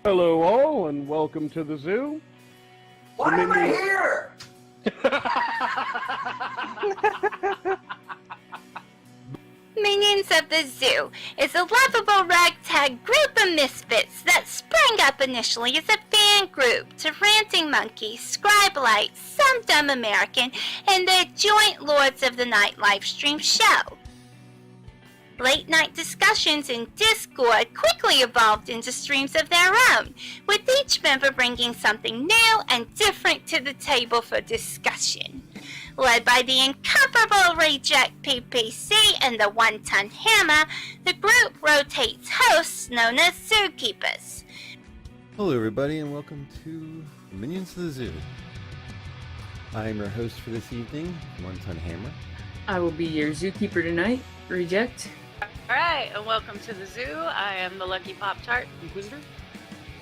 Hello all, and welcome to the zoo. Why am I here? Minions of the Zoo is a lovable ragtag group of misfits that sprang up initially as a fan group to Ranting Monkey, Scribelite, Some Dumb American, and their joint Lords of the Night livestream show. Late night discussions in Discord quickly evolved into streams of their own, with each member bringing something new and different to the table for discussion. Led by the incomparable Reject PPC and the One-Ton Hammer, the group rotates hosts known as Zookeepers. Hello everybody and welcome to Minions of the Zoo. I am your host for this evening, One-Ton Hammer. I will be your zookeeper tonight, Reject. Alright, and welcome to the zoo. I am the Lucky Pop-Tart. Inquisitor.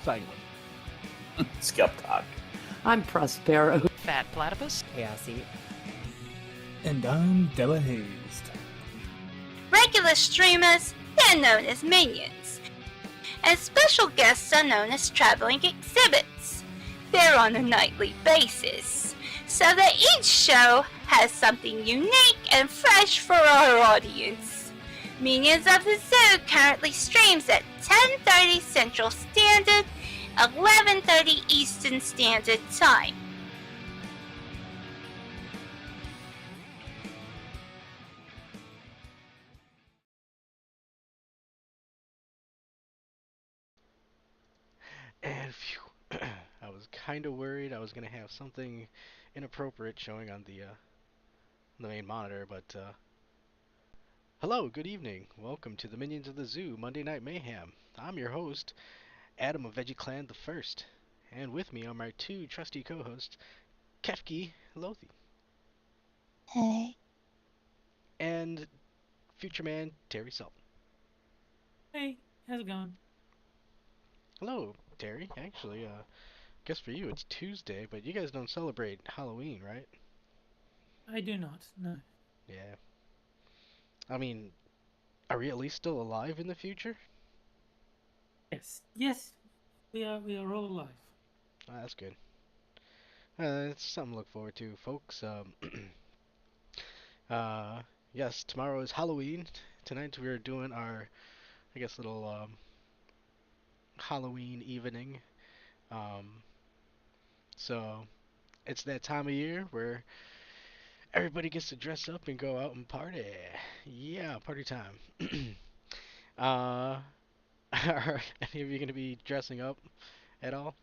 Sanguine. Skep Tock. I'm Prospero. Fat Platypus. Chaosy. And I'm Della Hazed. Regular streamers, they're known as minions. And special guests are known as traveling exhibits. They're on a nightly basis, so that each show has something unique and fresh for our audience. Minions of the Zoo currently streams at 10:30 Central Standard, 11:30 Eastern Standard Time. And phew, I was kind of worried I was gonna have something inappropriate showing on the main monitor, but hello, good evening. Welcome to the Minions of the Zoo Monday Night Mayhem. I'm your host, Adam of Veggie Clan the First, and with me are my two trusty co-hosts, Kefki, Lothi, Hey. and future man TerrysALT. Hey, how's it going? Hello, Terry. Actually, guess for you it's Tuesday, but you guys don't celebrate Halloween, right? I do not, no. Yeah. I mean, are we at least still alive in the future? Yes, we are all alive. That's good. It's something to look forward to, folks. Yes, tomorrow is Halloween. Tonight we're doing our, I guess, little, Halloween evening. So, it's that time of year where everybody gets to dress up and go out and party. Yeah, party time. Are any of you going to be dressing up at all?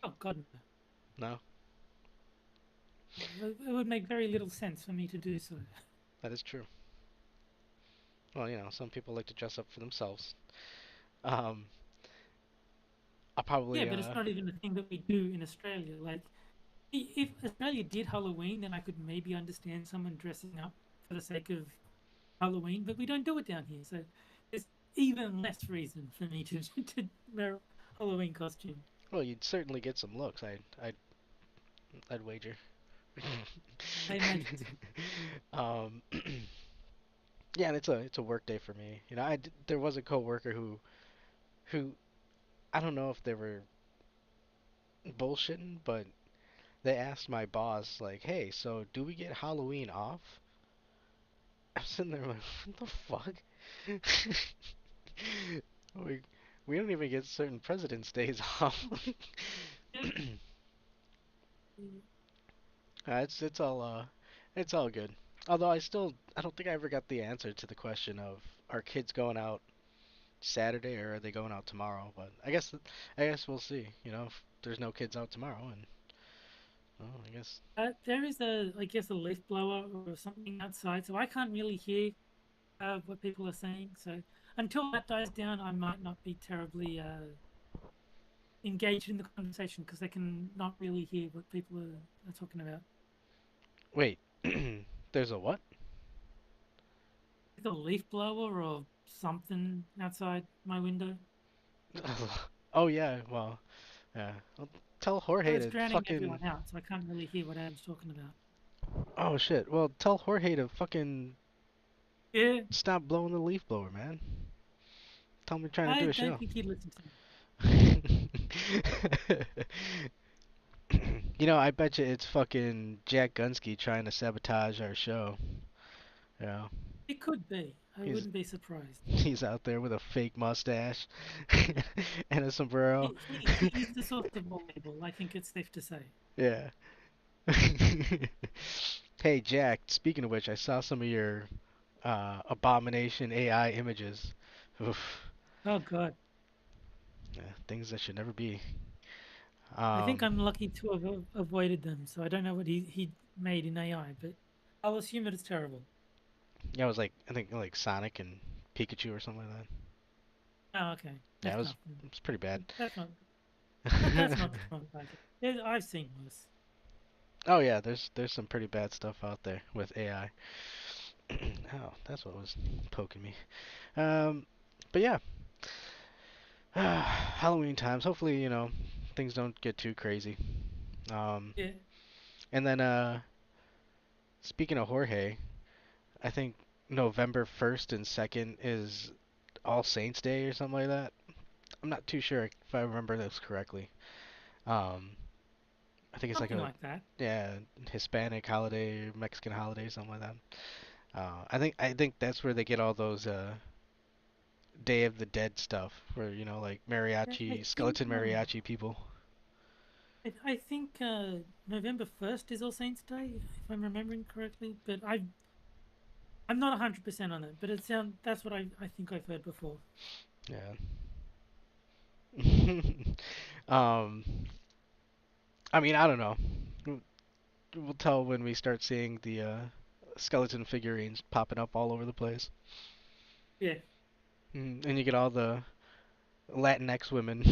Oh god, No? no. It would make very little sense for me to do so. That is true. Well, you know, some people like to dress up for themselves. I'll probably, Yeah, but it's not even a thing that we do in Australia. Like, if Australia did Halloween, then I could maybe understand someone dressing up for the sake of Halloween, but we don't do it down here, so there's even less reason for me to wear a Halloween costume. well, you'd certainly get some looks, I'd wager. I imagine. Um, yeah, and it's a work day for me. You know, there was a coworker who I don't know if they were bullshitting, but they asked my boss like, "Hey, so do we get Halloween off?" I'm sitting there like, "What the fuck?" we we don't even get certain President's Days off. It's all good. Although I don't think I ever got the answer to the question of are kids going out Saturday or are they going out tomorrow? But I guess we'll see. You know, if there's no kids out tomorrow, and well, I guess There is I guess, a leaf blower or something outside, so I can't really hear what people are saying. So until that dies down, I might not be terribly engaged in the conversation because I can not really hear what people are talking about. wait. There's a what? Like a leaf blower or something outside my window. Oh yeah. Well, yeah. Well, tell So Jorge it's to drowning fucking. everyone out, so I can't really hear what Adam's talking about. Oh shit. Well, tell Jorge to fucking Yeah, stop blowing the leaf blower, man. Tell him we're trying to I do a don't show. think he'd listen to me. You know, I bet you it's fucking Jack Gunsky trying to sabotage our show. You know, It could be. I he's wouldn't be surprised. he's out there with a fake mustache and a sombrero. He is the source of all evil. I think it's safe to say. Yeah. Hey Jack, speaking of which, I saw some of your abomination AI images. Oof. Oh God. Yeah, things that should never be. I think I'm Um, lucky to have avoided them, so I don't know what he made in AI, but I'll assume that it's terrible. yeah, it was like I think like Sonic and Pikachu or something like that. Oh, okay. Yeah, it That's was nothing. it was pretty bad. That's not the wrong target. I've seen worse. Oh yeah, there's some pretty bad stuff out there with AI. Oh, that's what was poking me. Um, but yeah, Halloween times. Hopefully, things don't get too crazy. Um, Yeah. and then speaking of Jorge, I think November 1st and 2nd is All Saints Day or something like that. I'm not too sure if I remember this correctly. Um, I think it's like Something a like that. yeah Hispanic holiday, Mexican holiday, something like that. I think that's where they get all those Day of the Dead stuff, where like I mariachi, think skeleton mariachi people. I think November 1st is All Saints Day, if I'm remembering correctly. But I'm not 100% on it. But that's what I think I've heard before. Yeah. um, I mean, I don't know. We'll tell when we start seeing the skeleton figurines popping up all over the place. Yeah. And you get all the Latinx women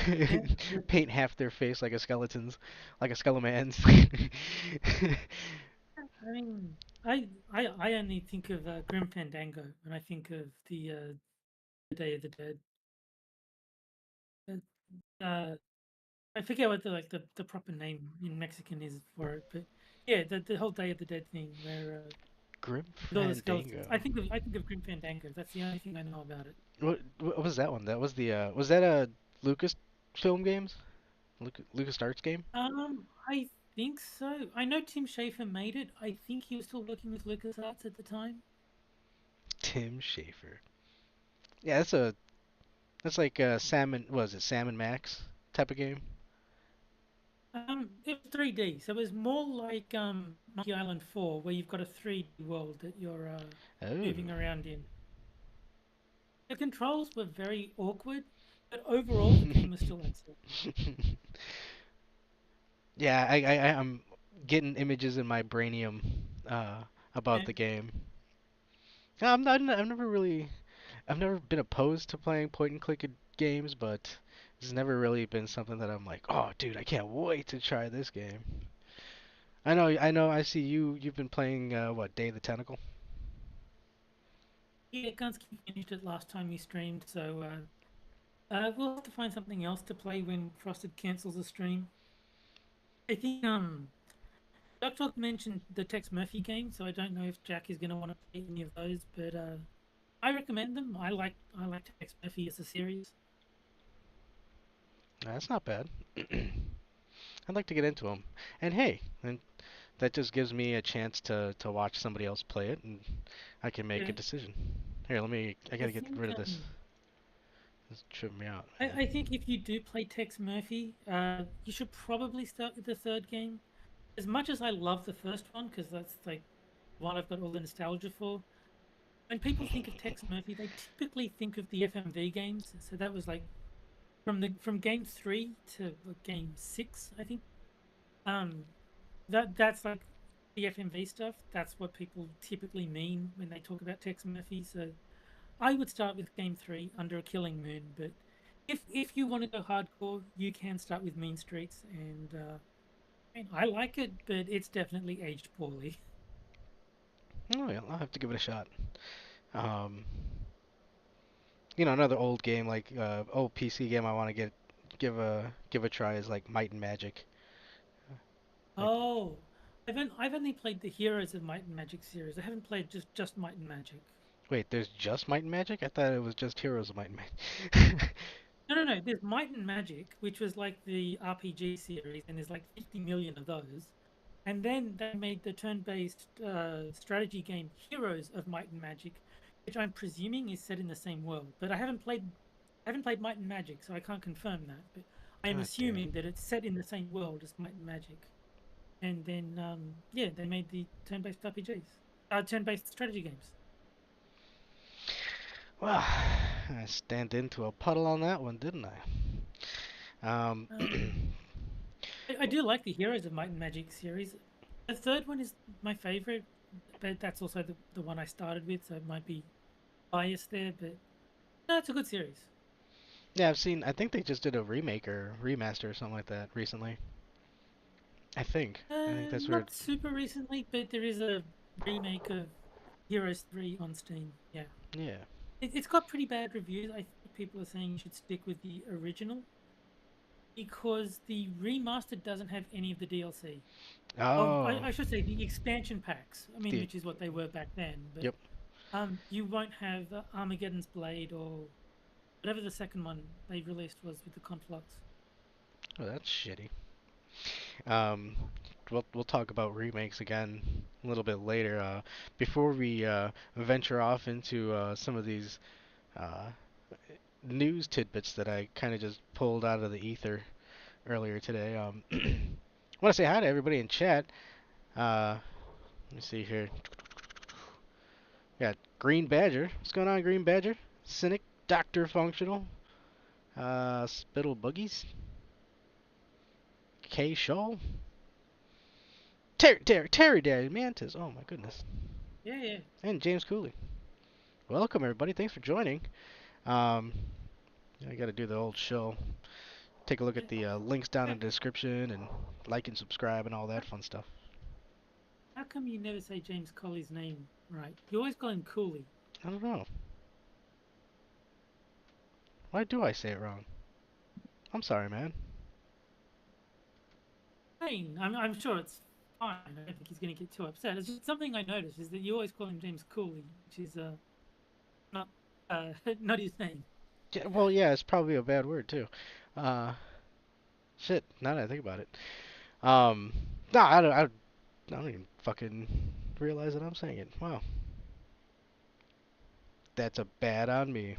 Yeah. paint half their face like a skeleton's, like a skeleman's. I mean, I only think of Grim Fandango when I think of the Day of the Dead. Uh, I forget what the proper name in Mexican is for it, but yeah, the whole Day of the Dead thing where Grim with all the skeletons. Fandango. I think of Grim Fandango. That's the only thing I know about it. What was that one? That was the was that a Lucas film games? Lucas Arts game? I think so. I know Tim Schafer made it. I think he was still working with LucasArts at the time. Tim Schafer. Yeah, that's like Salmon. Was it Salmon Max type of game? It was 3D, so it was more like Monkey Island 4, where you've got a 3D world that you're Oh. moving around in. The controls were very awkward, but overall the game was still excellent. Yeah, I'm getting images in my brainium about Yeah. the game. No, I'm not. I've never been opposed to playing point and click games, but it's never really been something that I'm like, oh, dude, I can't wait to try this game. I see you've been playing what, Day of the Tentacle? Yeah, Gunsky finished it last time he streamed, so we'll have to find something else to play when Frosted cancels the stream. I think Doc Talk mentioned the Tex Murphy game, so I don't know if Jack is going to want to play any of those, but I recommend them. I like Tex Murphy as a series. That's not bad. I'd like to get into them. And hey, and that just gives me a chance to watch somebody else play it, and I can make a Yeah. decision. Here, I I gotta get think rid of this. This tripping me out. I think if you do play Tex Murphy, you should probably start with the third game. As much as I love the first one, because that's like what I've got all the nostalgia for. When people think of Tex Murphy, they typically think of the FMV games. So that was like from game 3 to game 6, I think. Um, that's like the FMV stuff. That's what people typically mean when they talk about Tex Murphy. So I would start with game 3 Under a Killing Moon. But if you want to go hardcore, you can start with Mean Streets, and I mean, I like it, but it's definitely aged poorly. Oh yeah, I'll have to give it a shot. Um, another old game like old PC game I want to give a try is like Might and Magic. Like, Oh, I've only played the Heroes of Might and Magic series. I haven't played just Might and Magic. wait, there's just Might and Magic? I thought it was just Heroes of Might and Magic. No. There's Might and Magic, which was like the RPG series, and there's like 50 million of those. And then they made the turn-based strategy game Heroes of Might and Magic, which I'm presuming is set in the same world. But I haven't played Might and Magic, so I can't confirm that. But I am God damn. assuming that it's set in the same world as Might and Magic. And then yeah, they made the turn-based RPGs, turn-based strategy games. Well, I stand into a puddle on that one, didn't I? I do like the Heroes of Might and Magic series. The third one is my favorite, but that's also the one I started with, so it might be biased there. But no, it's a good series. Yeah, I've seen. I think they just did a remake or remaster or something like that recently. I think. I think that's where. Not super recently, but there is a remake of Heroes 3 on Steam. Yeah. Yeah. It's got pretty bad reviews. I think people are saying you should stick with the original because the remastered doesn't have any of the DLC. Oh. I should say the expansion packs. I mean, The- which is what they were back then. But, Yep. you won't have Armageddon's Blade or whatever the second one they released was with the Conflux. Oh, that's shitty. Um, we'll talk about remakes again a little bit later. Before we venture off into some of these uh, news tidbits that I kind of just pulled out of the ether earlier today. I want to say hi to everybody in chat. Let me see here. Got Green Badger. What's going on, Green Badger? Cynic, Doctor Functional, Spittle Buggies, K Shaw, Terry Daddy Mantis. Oh my goodness. Yeah. And James Cooley. Welcome everybody. Thanks for joining. I got to do the old show. Take a look at the links down in the description and like and subscribe and all that fun stuff. How come you never say James Colley's name right? You always call him Cooley. I don't know. Why do I say it wrong? I'm sorry, man. Fine. I'm sure it's fine. I don't think he's going to get too upset. It's just something I noticed is that you always call him James Cooley, which is not not his name. Yeah, well, yeah, it's probably a bad word too. Shit. Now that I think about it. No, I don't even fucking realize that I'm saying it. Wow. That's a bad on me.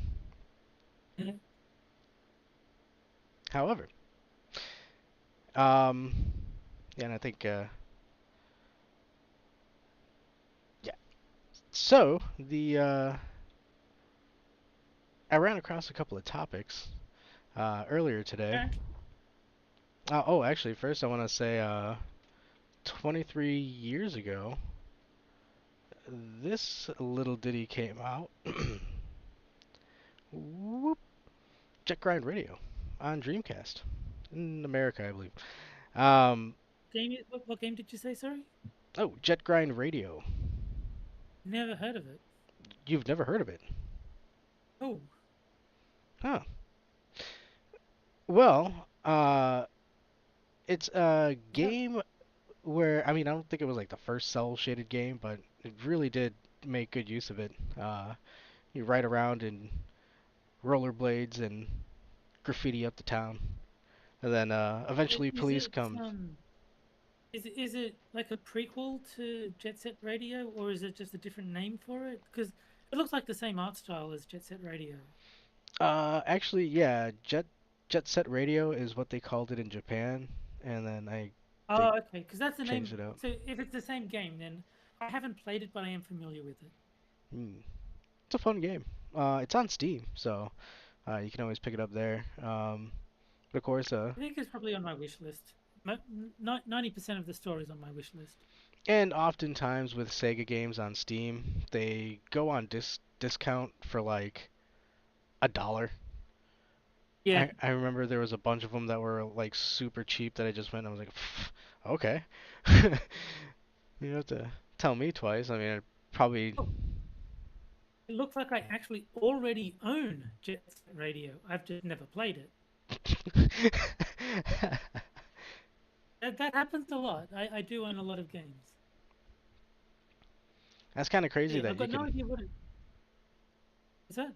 However, yeah, and I think, yeah. So I ran across a couple of topics earlier today. Oh, actually, first I want to say, 23 years ago, this little ditty came out. Whoop. Jet Grind Radio on Dreamcast in America, I believe. What game did you say? Sorry. Oh, Jet Grind Radio. Never heard of it. You've never heard of it? Oh. Huh. Well, it's a game where, I mean, I don't think it was like the first cel-shaded game, but it really did make good use of it. You ride around in rollerblades and graffiti up the town, and then eventually police come. Is it like a prequel to Jet Set Radio, or is it just a different name for it? Because it looks like the same art style as Jet Set Radio. Actually, yeah, Jet Set Radio is what they called it in Japan, and then Oh, okay, because that's the name. changed it out. So if it's the same game, then I haven't played it, but I am familiar with it. It's a fun game. It's on Steam, so you can always pick it up there. But of course, I think it's probably on my wish list. 90% of the stories on my wish list. and oftentimes with Sega games on Steam, they go on discount for like $1. Yeah. I remember there was a bunch of them that were like super cheap that I just went and I was like, okay. You don't have to tell me twice. I mean, I probably. Oh. It looks like I actually already own Jet Set Radio. I've just never played it. That happens a lot. I do own a lot of games. That's kind of crazy Yeah, that I've got you no can. idea what it is. That?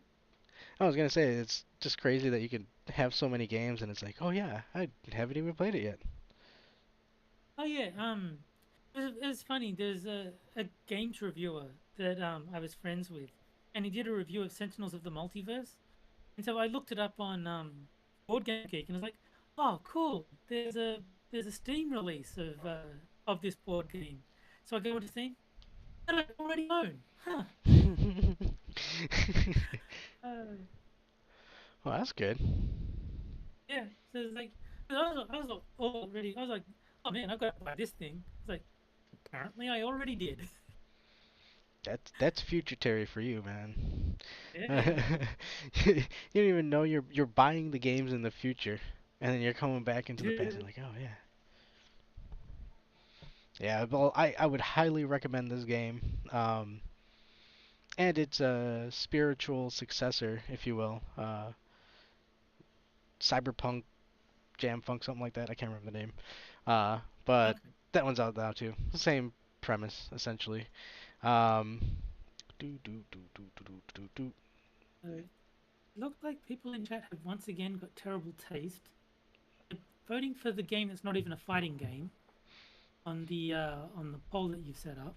I was gonna say it's just crazy that you can have so many games, and it's like, oh yeah, I haven't even played it yet. Oh yeah, it was funny. There's a games reviewer that I was friends with, and he did a review of Sentinels of the Multiverse. And so I looked it up on Board Game Geek, and I was like, "Oh, cool! There's a Steam release of this board game." So I go into Steam, and I already own. Huh? Uh, Well, that's good. yeah. So it's like, I was already. I was like, "Oh man, I've got to buy this thing." It's like, apparently, I already did. That's future Terry for you, man. Yeah. You don't even know you're buying the games in the future, and then you're coming back into the past and like, oh yeah. Yeah, well, I would highly recommend this game. And it's a spiritual successor, if you will. Cyberpunk Jam Funk, something like that. I can't remember the name. But Okay. that one's out now too. The same premise, essentially. Um, do do do do do do do do. So, looked like people in chat have once again got terrible taste. They're voting for the game that's not even a fighting game on the poll that you've set up.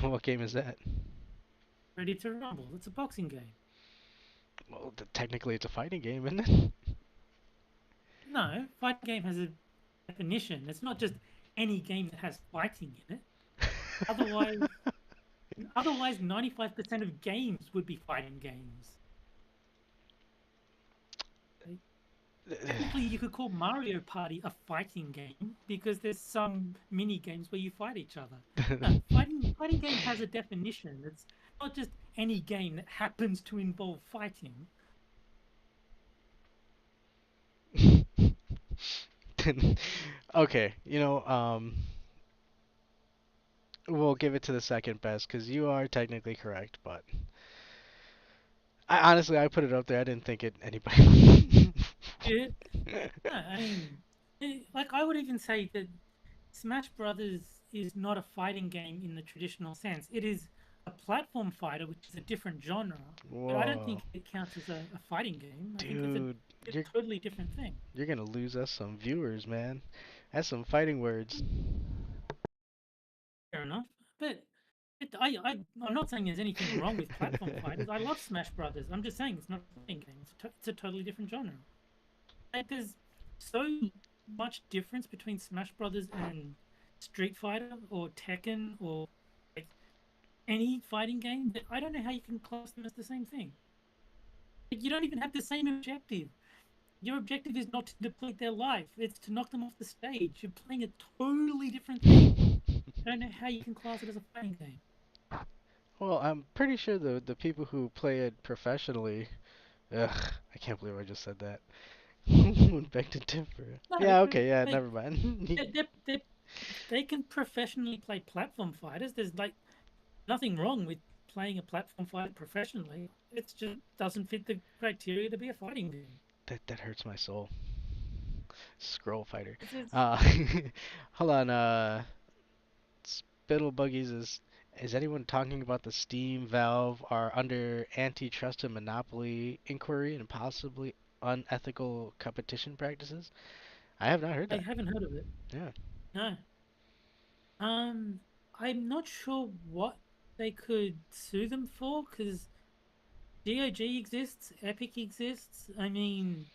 What game is that? Ready to Rumble. It's a boxing game. Well, technically it's a fighting game, isn't it? No, fighting game has a definition. It's not just any game that has fighting in it. Otherwise, otherwise 95% of games would be fighting games. Technically, you could call Mario Party a fighting game because there's some mini games where you fight each other. No, fighting game has a definition. It's not just any game that happens to involve fighting. Okay, we'll give it to the second best because you are technically correct, but I put it up there. I didn't think anybody. Yeah, no, I mean, like I would even say that Smash Brothers is not a fighting game in the traditional sense. It is a platform fighter, which is a different genre. But I don't Whoa, think it counts as a fighting game. I think dude, it's a totally different thing. you're gonna lose us some viewers, man. That's some fighting words. Fair enough. But I'm not saying there's anything wrong with platform fighters. I love Smash Brothers. I'm just saying it's not a fighting game. It's a totally different genre. Like, there's so much difference between Smash Brothers and Street Fighter or Tekken or like any fighting game that I don't know how you can class them as the same thing. Like, you don't even have the same objective. Your objective is not to deplete their life; it's to knock them off the stage. You're playing a totally different thing. I don't know how you can class it as a fighting game. Well, I'm pretty sure the people who play it professionally, ugh, I can't believe I just said that. Went back to differ. No, Yeah, but okay, yeah, like never mind. they can professionally play platform fighters. There's like nothing wrong with playing a platform fighter professionally. It just doesn't fit the criteria to be a fighting game. That hurts my soul. Scroll fighter. It's Uh, hold on. Spittle Buggies is anyone talking about the Steam Valve are under antitrust and monopoly inquiry and possibly unethical competition practices? I have not heard I that. haven't heard of it. Yeah. No. I'm not sure what they could sue them for because GOG exists, Epic exists. I mean,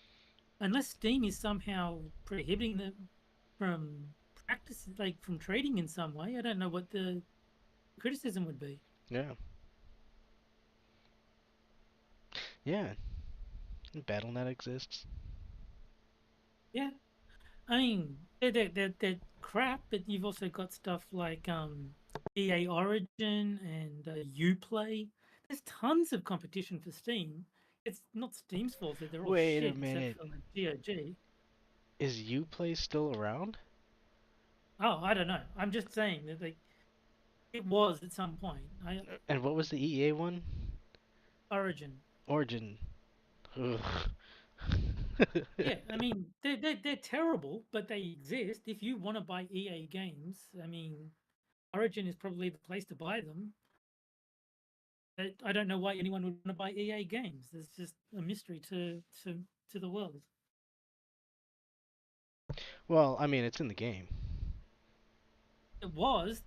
unless Steam is somehow prohibiting them from practice, like from trading in some way, I don't know what the criticism would be. Yeah. Yeah. BattleNet exists. Yeah, I mean, they're crap, but you've also got stuff like EA Origin and Uplay. There's tons of competition for Steam. It's not Steam's fault that they're all Wait a shit except minute. for like GOG. Is Uplay still around? Oh, I don't know. I'm just saying that like it was at some point. And what was the EA one? Origin. Origin. Ugh. Yeah, I mean they're terrible, but they exist. If you want to buy EA games, I mean, Origin is probably the place to buy them. I don't know why anyone would want to buy EA games. There's just a mystery to to the world. Well, I mean, it's in the game. It was,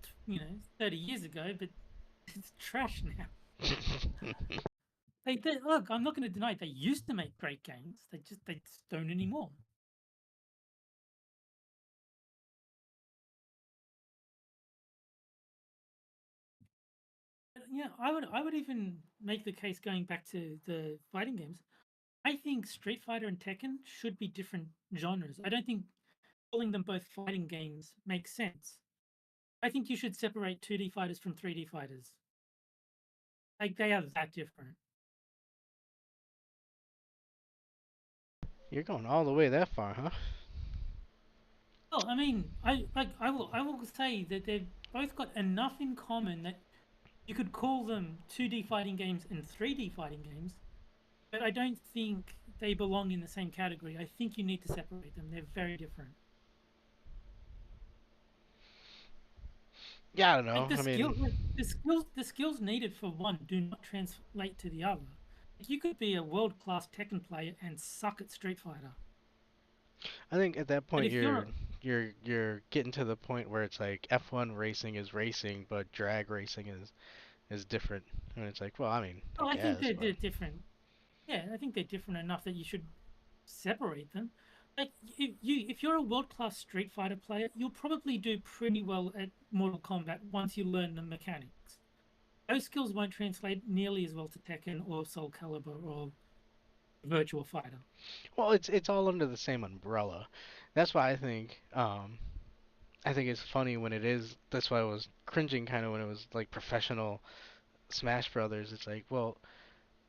30 years ago, but it's trash now. Look, I'm not going to deny they used to make great games. They just don't anymore. Yeah, I would even make the case going back to the fighting games. I think Street Fighter and Tekken should be different genres. I don't think calling them both fighting games makes sense. I think you should separate 2D fighters from 3D fighters. Like, they are that different. You're going all the way that far, huh? Well, I mean, I will say that they've both got enough in common that you could call them 2D fighting games and 3D fighting games, but I don't think they belong in the same category. I think you need to separate them. They're very different. Yeah, I don't know. Like I mean, the skills needed for one do not translate to the other. Like, you could be a world-class Tekken player and suck at Street Fighter. I think at that But point if you're getting to the point where it's like F1 racing is racing, but drag racing is different. And it's like, well, I mean, oh, I I think guess, they're but different. Yeah, I think they're different enough that you should separate them. Like, if you're a world-class Street Fighter player, you'll probably do pretty well at Mortal Kombat once you learn the mechanics. Those skills won't translate nearly as well to Tekken or Soul Calibur or Virtual Fighter. well, it's all under the same umbrella. That's why I think it's funny when it is. That's why I was cringing kind of when it was like professional Smash Brothers. It's like, well,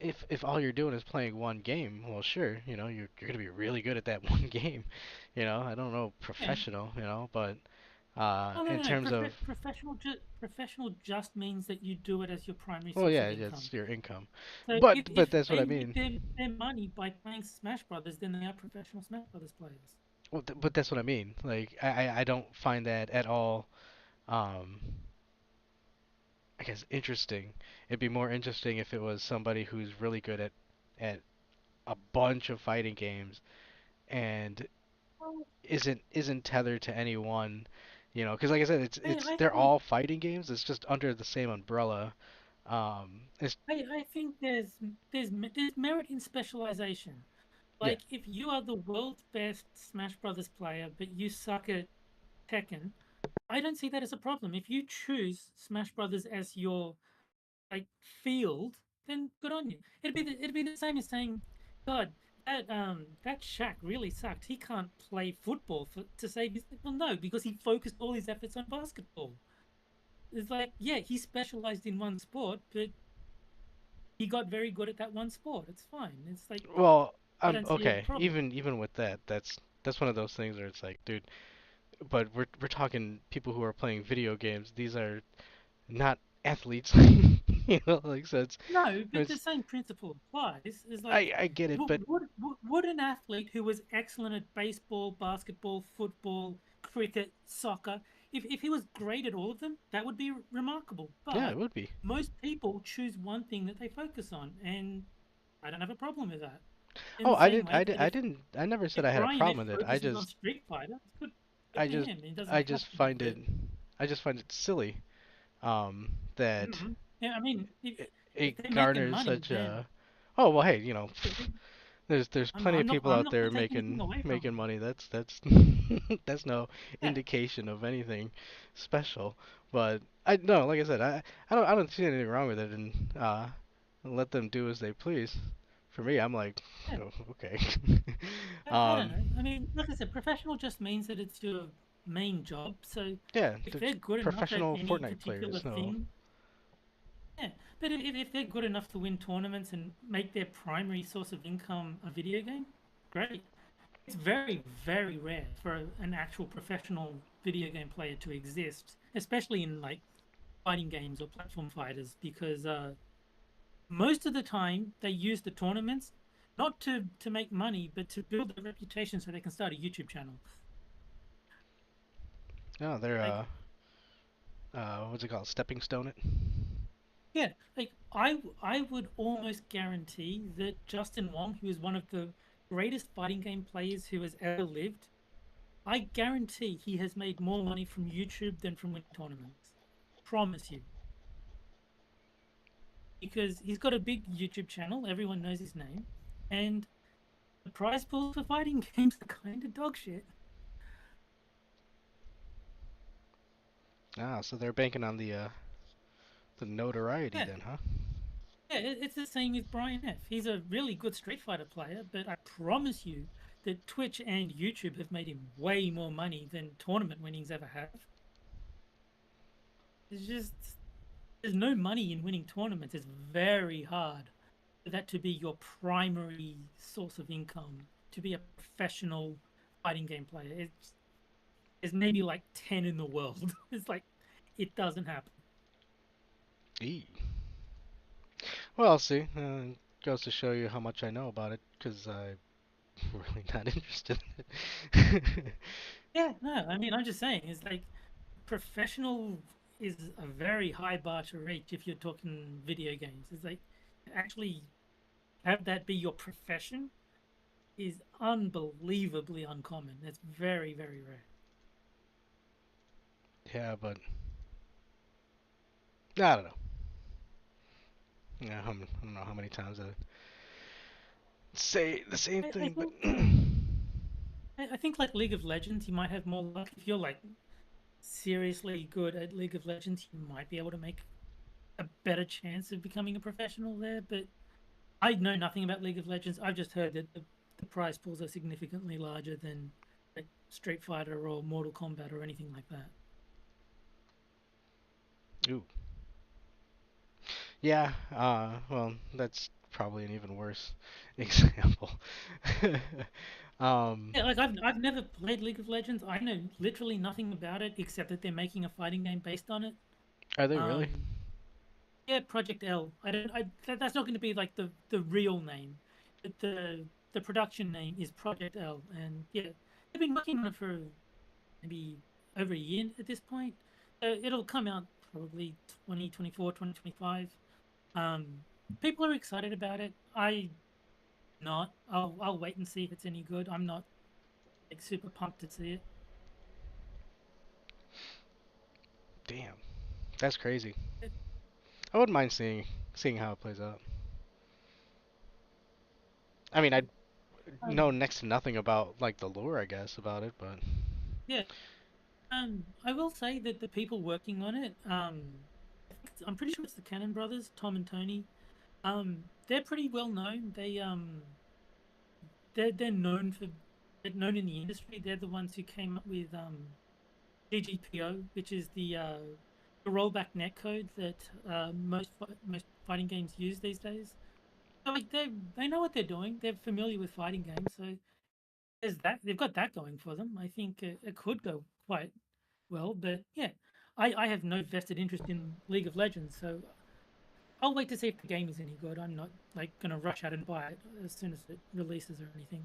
if all you're doing is playing one game, well, sure, you're gonna be really good at that one game. I don't know Yeah. professional, but Oh, in no. terms of, Professional just means that you do it as your primary well, source yeah, of income. it's your income. So But if that's what they I make mean. their money by playing Smash Brothers, then they are professional Smash Brothers players. Well, but that's what I mean. Like I don't find that at all. Um, I guess interesting. It'd be more interesting if it was somebody who's really good at a bunch of fighting games and Well, isn't tethered to any one, because like I said, I they're think all fighting games. It's just under the same umbrella. It's I think there's merit in specialization. yeah, Like, if you are the world's best Smash Brothers player, but you suck at Tekken, I don't see that as a problem. If you choose Smash Brothers as your like field, then good on you. It'd be the same as saying, God, that Shaq really sucked. He can't play football to save his. Well, no, because he focused all his efforts on basketball. It's like, yeah, he specialized in one sport, but he got very good at that one sport. It's fine. It's like, well, I don't see a okay. problem. Even with that, that's one of those things where it's like, dude, but we're talking people who are playing video games. These are not athletes. Like so No, but the it's same principle applies. Is like, I get it, but would an athlete who was excellent at baseball, basketball, football, cricket, soccer, if he was great at all of them, that would be remarkable. yeah, it But would be. most people choose one thing that they focus on, and I don't have a problem with that. In Oh, the same way that I didn't, I never said if I had a Brian problem with it. focuses on Street Fighter, good I for just, him. He doesn't I have just to be find it, good. I just find it silly, that Yeah, I mean, if it they're making garners money, such then a. Oh well, hey, it- there's plenty of people I'm out not there going to take anything away from making them. money. That's that's no Yeah. indication of anything special. But I no, like I said, I don't see anything wrong with it, and let them do as they please. For me, I'm like, Yeah. oh, okay. I don't know. I mean, like I said, professional just means that it's your main job. So Yeah, if they're they're good enough at professional any Fortnite particular players. No, thing, yeah. But if they're good enough to win tournaments and make their primary source of income a video game, great. It's very, very rare for an actual professional video game player to exist, especially in like fighting games or platform fighters, because most of the time they use the tournaments not to make money, but to build a reputation so they can start a YouTube channel. no, they're Like, what's it called? Stepping stone it. yeah, like I would almost guarantee that Justin Wong, who is one of the greatest fighting game players who has ever lived, I guarantee he has made more money from YouTube than from winning tournaments. Promise you. Because he's got a big YouTube channel, everyone knows his name, and the prize pools for fighting games are kind of dog shit. Ah, so they're banking on the notoriety Yeah. then, huh? Yeah, it's the same with Brian F. He's a really good Street Fighter player, but I promise you that Twitch and YouTube have made him way more money than tournament winnings ever have. There's no money in winning tournaments. It's very hard for that to be your primary source of income, to be a professional fighting game player. There's maybe like 10 in the world. It's like, it doesn't happen. Eee. Well, see, goes to show you how much I know about it, because I'm really not interested in it. Yeah, no, I mean, I'm just saying, it's like professional is a very high bar to reach if you're talking video games. It's like actually have that be your profession is unbelievably uncommon. That's very, very rare. Yeah, but I don't know. Yeah, I don't know how many times I say the same I thing, but think, I think like League of Legends, you might have more luck if you're like seriously good at League of Legends. You might be able to make a better chance of becoming a professional there. But I know nothing about League of Legends. I've just heard that the prize pools are significantly larger than like Street Fighter or Mortal Kombat or anything like that. ooh. Yeah, well, that's probably an even worse example. Yeah, like I've never played League of Legends. I know literally nothing about it except that they're making a fighting game based on it. Are they really? Yeah, Project L. That's not going to be like the real name, but the production name is Project L, and yeah, they've been working on it for maybe over a year at this point. So it'll come out probably 2024, 2025. People are excited about it. Not. I'll wait and see if it's any good. I'm not like super pumped to see it. Damn, that's crazy. It- I wouldn't mind seeing how it plays out. I mean, I know next to nothing about like the lore, I guess, about it, but yeah. I will say that the people working on it, I'm pretty sure it's the Cannon brothers, Tom and Tony. They're pretty well known. They're known for they're known in the industry. They're the ones who came up with GGPO, which is the rollback netcode that most fighting games use these days. So like they know what they're doing. They're familiar with fighting games. So there's that. They've got that going for them. I think it could go quite well. But yeah, I have no vested interest in League of Legends, so I'll wait to see if the game is any good. I'm not like gonna rush out and buy it as soon as it releases or anything.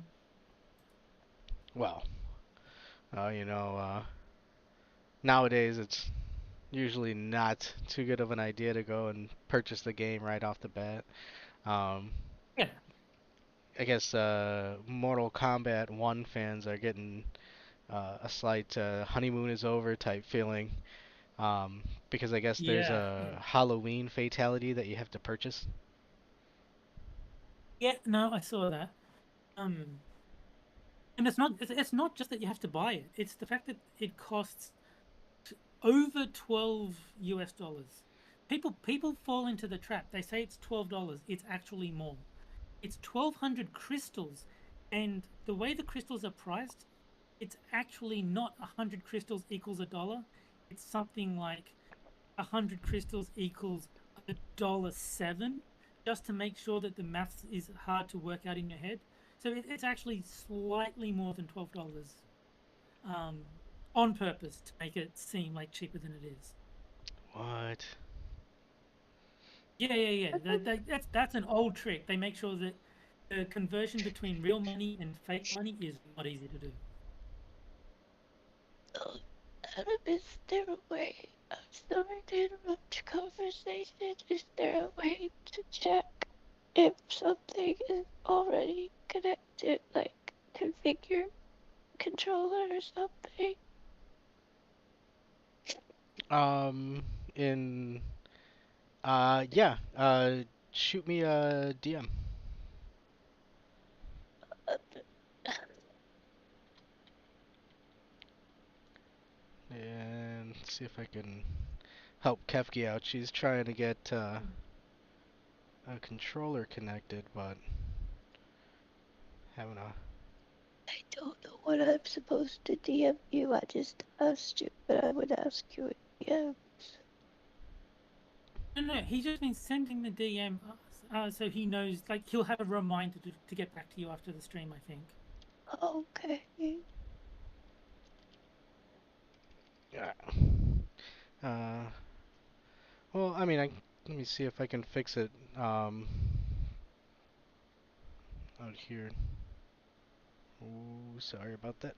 well, you know, nowadays it's usually not too good of an idea to go and purchase the game right off the bat. Um, Yeah, I guess Mortal Kombat 1 fans are getting a slight honeymoon is over type feeling, because I guess there's yeah, a Halloween fatality that you have to purchase. yeah. No, I saw that. Um, and it's not just that you have to buy it. It's the fact that it costs over $12. People fall into the trap. They say it's $12. It's actually more. It's 1,200 crystals, and the way the crystals are priced, it's actually not 100 crystals equals $1. It's something like 100 crystals equals $1.07, just to make sure that the maths is hard to work out in your head. So it's actually slightly more than $12, on purpose to make it seem like cheaper than it is. What? Yeah. That's an old trick. They make sure that the conversion between real money and fake money is not easy to do. Is there a way? I'm sorry to interrupt your conversation. Is there a way to check if something is already connected, like configure controller or something. In yeah, shoot me a DM. And see if I can help Kefki out. She's trying to get a controller connected, but having a... I don't know what I'm supposed to DM you. I just asked you, but I would ask you again. No, he's just been sending the DM so he knows, like, he'll have a reminder to get back to you after the stream, I think. Okay. Yeah. Well, I mean, let me see if I can fix it out here. Ooh, sorry about that.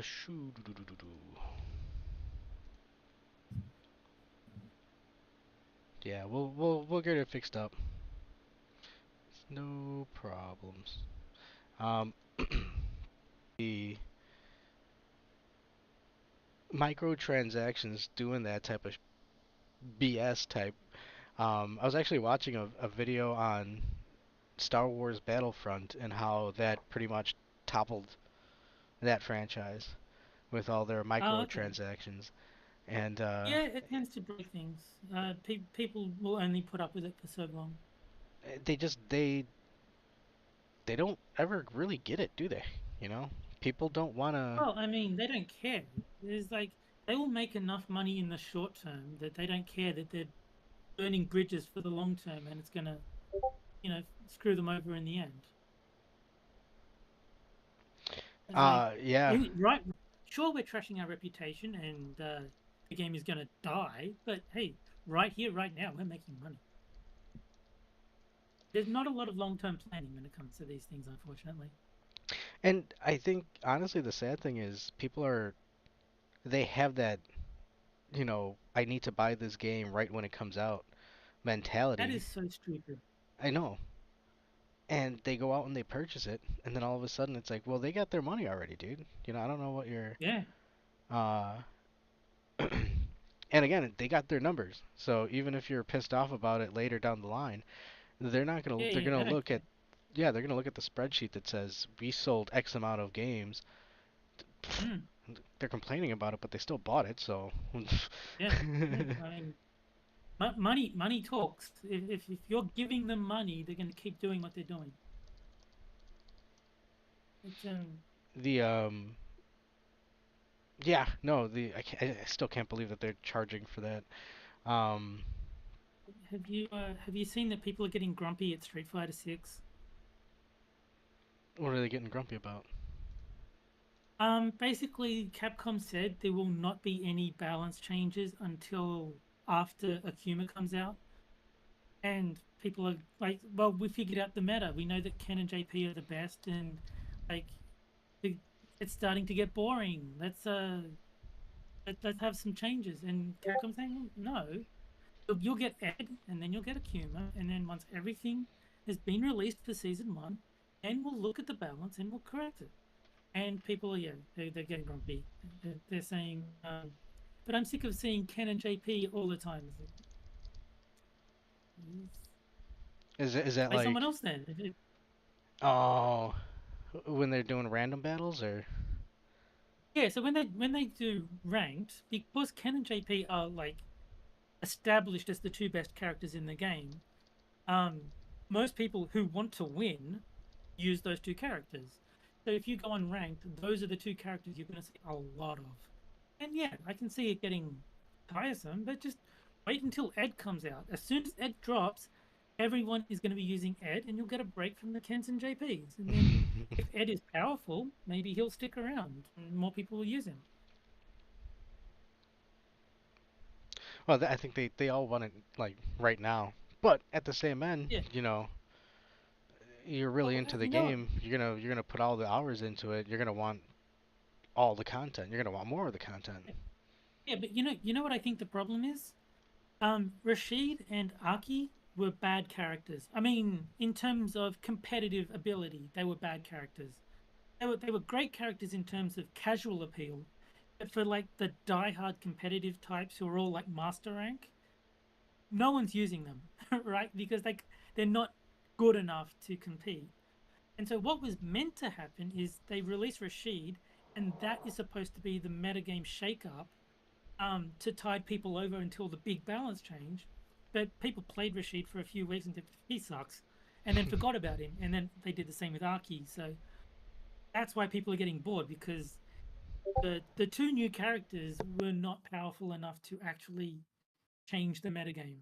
Shoo doo doo doo doo doo. Yeah, we'll get it fixed up. No problems. The microtransactions doing that type of BS type. I was actually watching a video on Star Wars Battlefront and how that pretty much toppled that franchise with all their Oh, okay. microtransactions. And Yeah, it tends to break things. People will only put up with it for so long. they don't ever really get it, do they? You know, people don't want to. Well, I mean, they don't care. There's like they will make enough money in the short term that they don't care that they're burning bridges for the long term, and it's gonna, screw them over in the end. It's like, Yeah. right. Sure, we're trashing our reputation, and the game is gonna die. But hey, right here, right now, we're making money. There's not a lot of long-term planning when it comes to these things, unfortunately. And I think honestly the sad thing is they have that, I need to buy this game right when it comes out That mentality. is so stupid. I know. And they go out and they purchase it, and then all of a sudden it's like, well, they got their money already, dude. I don't know what you're Yeah. uh and again, they got their numbers. So even if you're pissed off about it later down the line, they're Yeah, gonna they don't look care. at yeah, they're gonna look at the spreadsheet that says we sold X amount of games. Mm. They're complaining about it, but they still bought it, so Yeah. I mean, money talks. If you're giving them money, they're going to keep doing what they're doing. It's the yeah, no, I still can't believe that they're charging for that. Um, have you seen that people are getting grumpy at Street Fighter 6? what are they getting grumpy about? Basically, Capcom said there will not be any balance changes until after Akuma comes out. And people are like, well, we figured out the meta. We know that Ken and JP are the best, and like, it's starting to get boring. Let's have some changes. And Capcom saying, no, you'll get Ed, and then you'll get Akuma, and then once everything has been released for season 1, and we'll look at the balance and we'll correct it. And people are, they're getting grumpy. They're saying, but I'm sick of seeing Ken and JP all the time. Is that Play like, someone else then. oh, when they're doing random battles, or Yeah, so when they do ranked, because Ken and JP are like established as the two best characters in the game, most people who want to win use those two characters. So if you go on ranked, those are the two characters you're going to see a lot of. And yeah, I can see it getting tiresome, but just wait until Ed comes out. As soon as Ed drops, everyone is going to be using Ed, and you'll get a break from the Kens and JPs. And then if Ed is powerful, maybe he'll stick around, and more people will use him. well, I think they all want it like right now. But at the same end, Yeah. you're really into the you know, game, you're gonna put all the hours into it. You're gonna want all the content. You're gonna want more of the content. yeah, but you know what I think the problem is? Rashid and Aki were bad characters. I mean, in terms of competitive ability, they were bad characters. They were great characters in terms of casual appeal, but for like the die-hard competitive types who are all like master rank, no one's using them, right? Because they're not good enough to compete. And so what was meant to happen is they release Rashid, and that is supposed to be the metagame shake-up to tide people over until the big balance change. But people played Rashid for a few weeks and said, he sucks, and then forgot about him. And then they did the same with Aki. So that's why people are getting bored, because the two new characters were not powerful enough to actually change the metagame.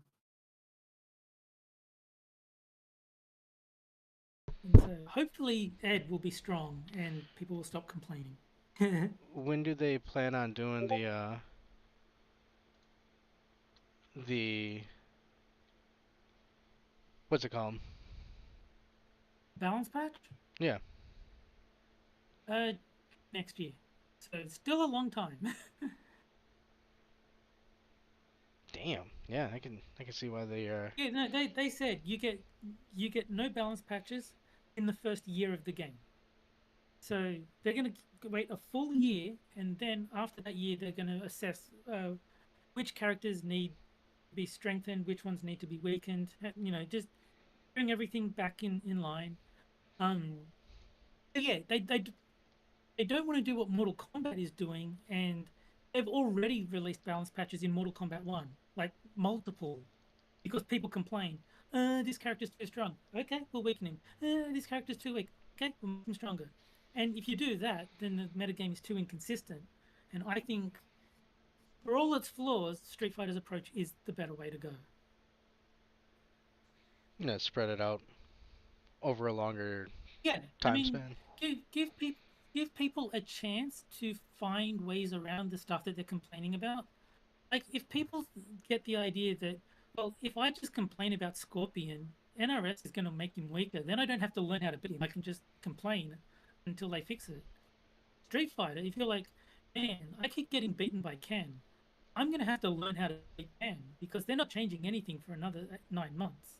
And so hopefully Ed will be strong and people will stop complaining. When do they plan on doing the what's it called? Balance patch? Yeah. Next year. So it's still a long time. Damn. Yeah, I can see why they are. Yeah, no, they said you get no balance patches in the first year of the game. So they're going to wait a full year, and then after that year, they're going to assess which characters need to be strengthened, which ones need to be weakened. You know, just bring everything back in line. Yeah, they don't want to do what Mortal Kombat is doing, and they've already released balance patches in Mortal Kombat 1, like multiple, because people complain, this character's too strong. Okay, we'll weaken him. This character's too weak. Okay, we'll make him stronger. And if you do that, then the metagame is too inconsistent. And I think, for all its flaws, Street Fighter's approach is the better way to go. You know, spread it out over a longer Yeah, time span. Give people a chance to find ways around the stuff that they're complaining about. Like, if people get the idea that, well, if I just complain about Scorpion, NRS is going to make him weaker, then I don't have to learn how to beat him. I can just complain until they fix it. Street Fighter, if you're like, man, I keep getting beaten by Ken, I'm going to have to learn how to beat Ken, because they're not changing anything for another 9 months.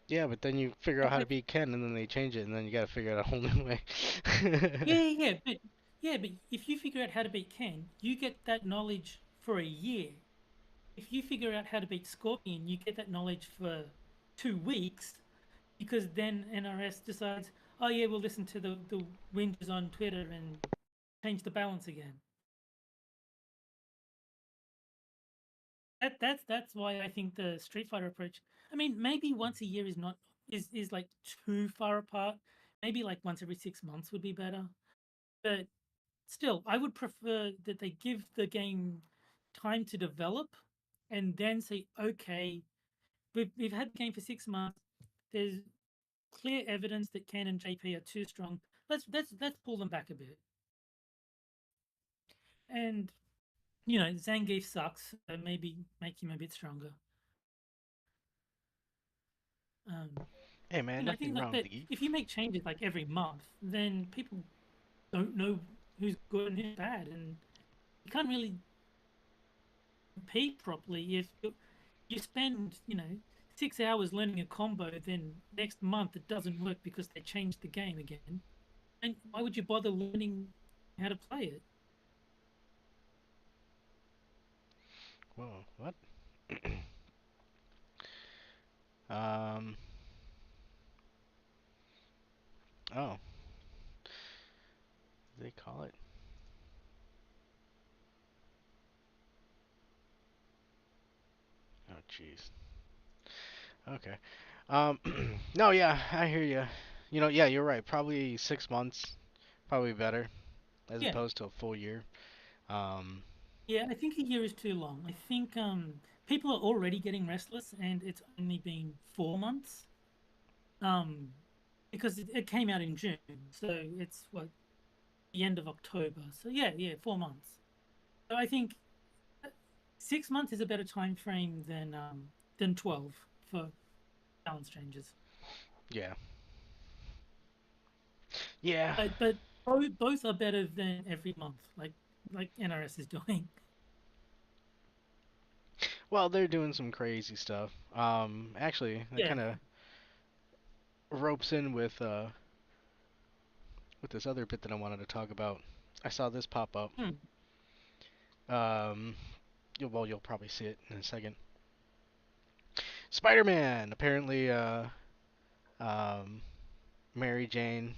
Yeah, but then you figure out how to beat Ken, and then they change it, and then you gotta figure out a whole new way. But if you figure out how to beat Ken, you get that knowledge for a year. If you figure out how to beat Scorpion, you get that knowledge for 2 weeks, because then NRS decides, oh yeah, we'll listen to the whinges on Twitter and change the balance again. That's why I think the Street Fighter approach. I mean, maybe once a year is like too far apart. Maybe like once every 6 months would be better. But still, I would prefer that they give the game time to develop, and then say, okay, we've had the game for 6 months. There's clear evidence that Ken and JP are too strong. Let's pull them back a bit. And you know, Zangief sucks. So maybe make him a bit stronger. Hey man, I think nothing like wrong that. with If you make changes like every month, then people don't know who's good and who's bad, and you can't really compete properly if you spend 6 hours learning a combo, then next month it doesn't work because they changed the game again. And why would you bother learning how to play it? Whoa, what? Oh. They call it. Oh, jeez. Okay. No, yeah, I hear you. You know, yeah, you're right. Probably 6 months, probably better, as opposed to a full year. Yeah, I think a year is too long. I think people are already getting restless, and it's only been 4 months. Because it came out in June, so it's what, the end of October. So yeah, 4 months. So I think 6 months is a better time frame than 12 for balance changes. Yeah. Yeah. But both are better than every month, like NRS is doing. Well, they're doing some crazy stuff. Actually, that Yeah. kind of ropes in with this other bit that I wanted to talk about. I saw this pop up. Hmm. You'll probably see it in a second. Spider-Man. Apparently, um, Mary Jane,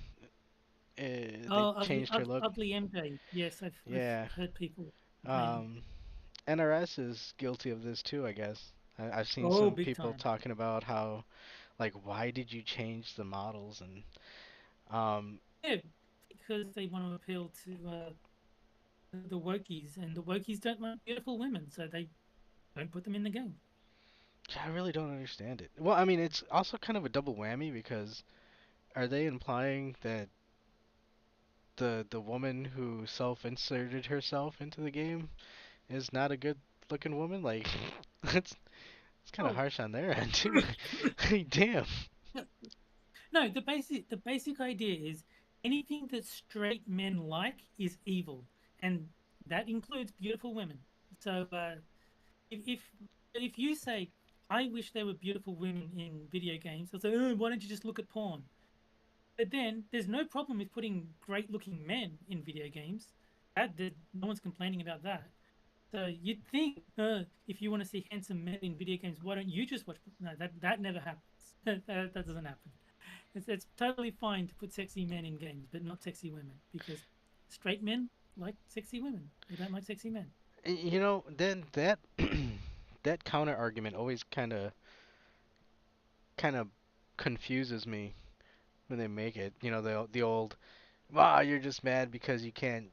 they Oh, changed her look. ugly MJ. Yes, I've Yeah. heard people complaining. Um, NRS is guilty of this too, I guess. I've seen Oh, some big people time. talking about how, like, why did you change the models? And Yeah, because they want to appeal to the wokies, and the wokies don't like beautiful women, so they don't put them in the game. I really don't understand it. Well, I mean, it's also kind of a double whammy because are they implying that the woman who self-inserted herself into the game is not a good-looking woman? Like, it's kind of Oh, harsh on their end too. Damn. no, the basic idea is anything that straight men like is evil, and that includes beautiful women. So if if if you say I wish there were beautiful women in video games, they'll say, oh, why don't you just look at porn? But then there's no problem with putting great looking men in video games. No one's complaining about that. So you'd think if you want to see handsome men in video games, why don't you just watch? No, that never happens. That doesn't happen. It's totally fine to put sexy men in games, but not sexy women, because straight men like sexy women. They don't like sexy men. You know, then that that counter argument always kind of confuses me when they make it. You know, the old, "Ah, you're just mad because you can't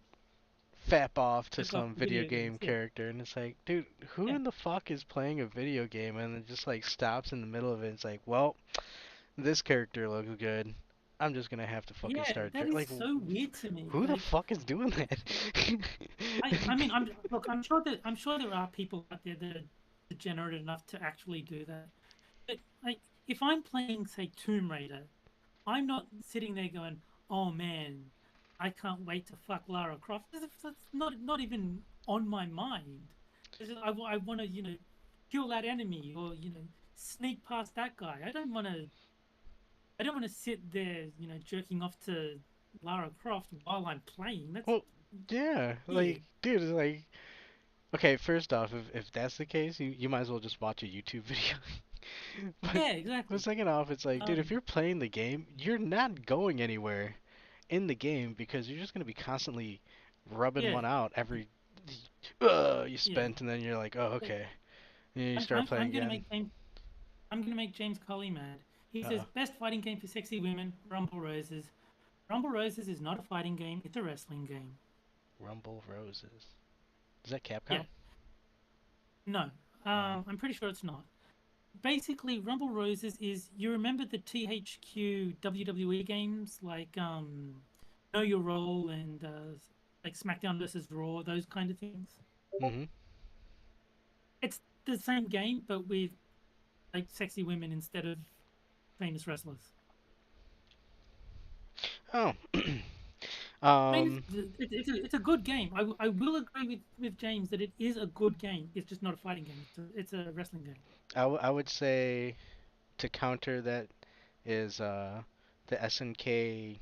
fap off to Took off some video video games. game Yeah, character," and it's like, dude, who yeah, in the fuck is playing a video game and it just like stops in the middle of it? It's like, well, this character looks good. I'm just gonna have to fucking yeah. start That is like, so weird to me. who the Like, fuck is doing that? I mean, I'm sure there are people out there that are degenerate enough to actually do that. But like, if I'm playing, say, Tomb Raider, I'm not sitting there going, "Oh man, I can't wait to fuck Lara Croft." That's not even on my mind. I want to, kill that enemy, or sneak past that guy. I don't want to sit there, jerking off to Lara Croft while I'm playing. That's Well, yeah, weird. like, dude, like, okay, first off, if that's the case, you might as well just watch a YouTube video. But Yeah, but exactly. second off, it's like, dude, if Um, you're playing the game, you're not going anywhere in the game because you're just gonna be constantly rubbing yeah, one out every you yeah. spent, and then you're like, oh, But okay, and then you I'm, start I'm, playing I'm gonna again. make James. I'm gonna make James Colley mad. He says Uh-oh. best fighting game for sexy women, Rumble Roses. Rumble Roses is not a fighting game; it's a wrestling game. Rumble Roses. Is that Capcom? Yeah, no, Oh. I'm pretty sure it's not. Basically, Rumble Roses is you remember the THQ WWE games like Know Your Role and like SmackDown versus Raw, those kind of things. Mm-hmm. It's the same game, but with like sexy women instead of famous wrestlers. Oh. I mean, um. it's a good game. I will agree with James that it is a good game. It's just not a fighting game. It's a wrestling game. I would say to counter that is the SNK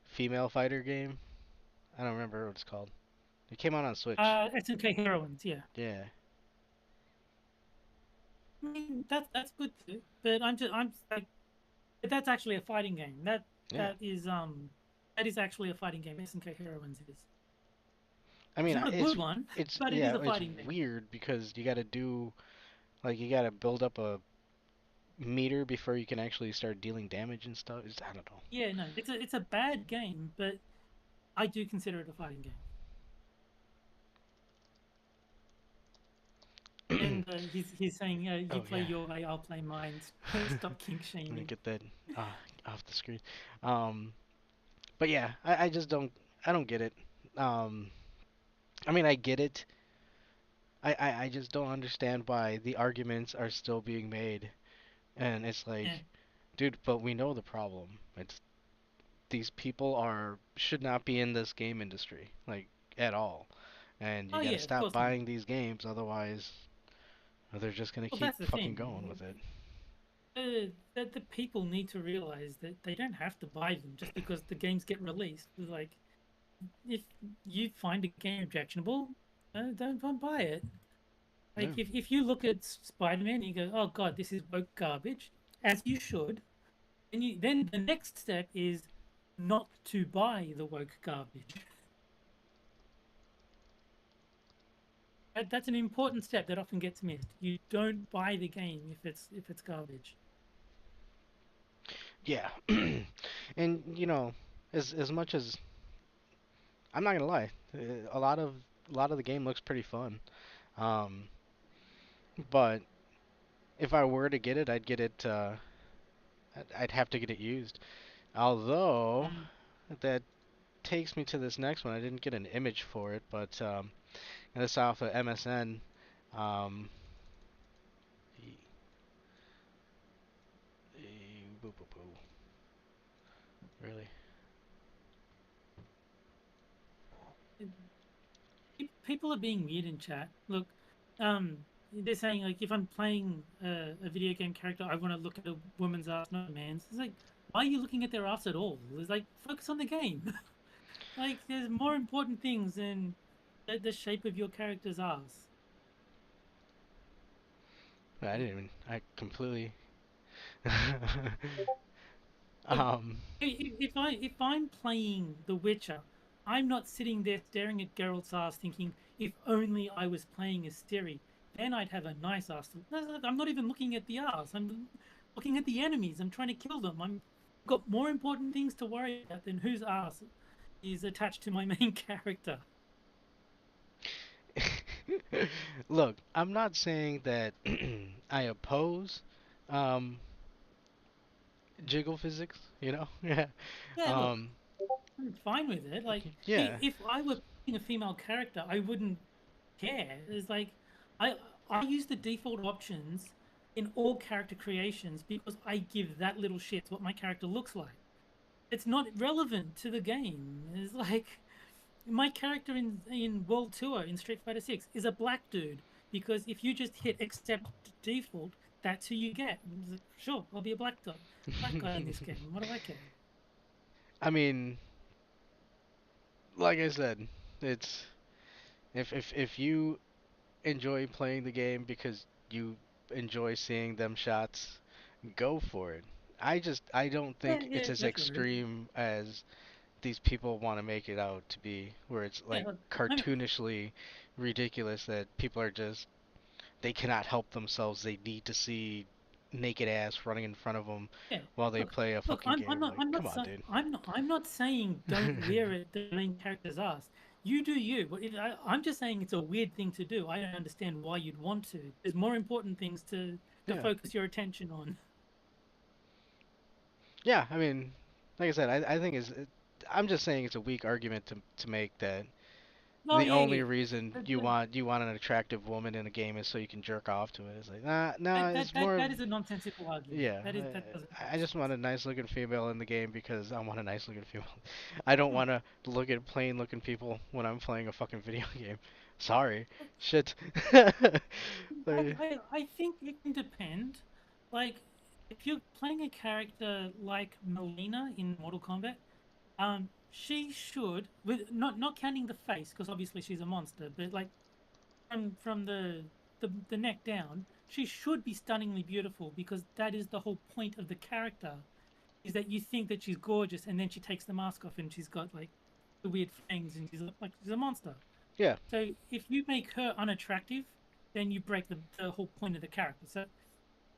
female fighter game. I don't remember what it's called. It came out on Switch. SNK Heroines, yeah. Yeah. I mean that's good too. But I'm like, but that's actually a fighting game. That Yeah. that is um that is actually a fighting game. SNK Heroines is. I It's mean, not a good one, it's but it is yeah, a it's fighting game. weird because you got to do like you got to build up a meter before you can actually start dealing damage and stuff. I don't know. Yeah, no, it's a bad game, but I do consider it a fighting game. And he's saying, you Oh play yeah. your way, I'll play mine. Stop kink Let me shaming. get that uh, off the screen. Um, but yeah, I just don't get it. Um, I mean, I get it. I just don't understand why the arguments are still being made And it's like, Yeah. dude, but we know the problem. It's these people should not be in this game industry, like, at all. And you Oh gotta yeah, of stop course not. buying these games, otherwise they're just gonna Well, keep that's the fucking thing. going with it. That the people need to realize that they don't have to buy them just because the games get released. It's like, if you find a game objectionable, don't buy it. Yeah. Like if you look at Spider-Man and you go, "Oh God, this is woke garbage," as you should, then the next step is not to buy the woke garbage. That's an important step that often gets missed. You don't buy the game if it's garbage. Yeah. And as much as I'm not gonna lie, a lot of the game looks pretty fun. Um, but if I were to get it, I'd get it. I'd have to get it used. Although Mm. that takes me to this next one. I didn't get an image for it, but and it's off of MSN. Um, e- boo, boo, boo. Really? People are being weird in chat. Look, um, they're saying like if I'm playing a video game character, I want to look at a woman's ass, not a man's. It's like, why are you looking at their ass at all? It's like, focus on the game. Like, there's more important things than the shape of your character's ass. I didn't even. I completely. Look, um. if I'm playing The Witcher, I'm not sitting there staring at Geralt's ass thinking, if only I was playing as Ciri, then I'd have a nice ass. No, I'm not even looking at the ass. I'm looking at the enemies. I'm trying to kill them. I'm got more important things to worry about than whose ass is attached to my main character. Look, I'm not saying that I oppose um, jiggle physics, Yeah. Yeah, look, Um, I'm fine with it. Like, yeah. if I were playing a female character, I wouldn't care. It's like I I use the default options in all character creations because I give that little shit what my character looks like. It's not relevant to the game. It's like my character in World Tour in Street Fighter 6 is a black dude because if you just hit accept default, that's who you get. It's like, sure, I'll be a black guy in this game. What do I care? I mean, like I said, it's if you enjoy playing the game because you enjoy seeing them shots, go for it. I don't Yeah, think yeah, it's as go for it. extreme as these people want to make it out to be, where it's Yeah, like look, I'm, cartoonishly ridiculous that people are just they cannot help themselves. They need to see naked ass running in front of them yeah. while they Look, play a look. fucking game. Like, come on, dude. I'm not saying don't wear it the main character's ass. You do you. But I'm just saying it's a weird thing to do. I don't understand why you'd want to. There's more important things to Yeah, focus your attention on. yeah. I mean, like I said, I think I'm just saying it's a weak argument to make that Oh the yeah, only yeah. reason That, you want an attractive woman in a game is so you can jerk off to it. It's like, nah, it's more of, that is a nonsensical argument. yeah. That doesn't make I just want sense. a nice looking female in the game because I want a nice looking female. I don't want to look at plain looking people when I'm playing a fucking video game. Sorry, shit. Like, I think it can depend. Like, if you're playing a character like Melina in Mortal Kombat, she should, with not counting the face, because obviously she's a monster, but like from the neck down, she should be stunningly beautiful because that is the whole point of the character, is that you think that she's gorgeous, and then she takes the mask off and she's got like the weird fangs and she's a monster. yeah. So if you make her unattractive, then you break the whole point of the character. So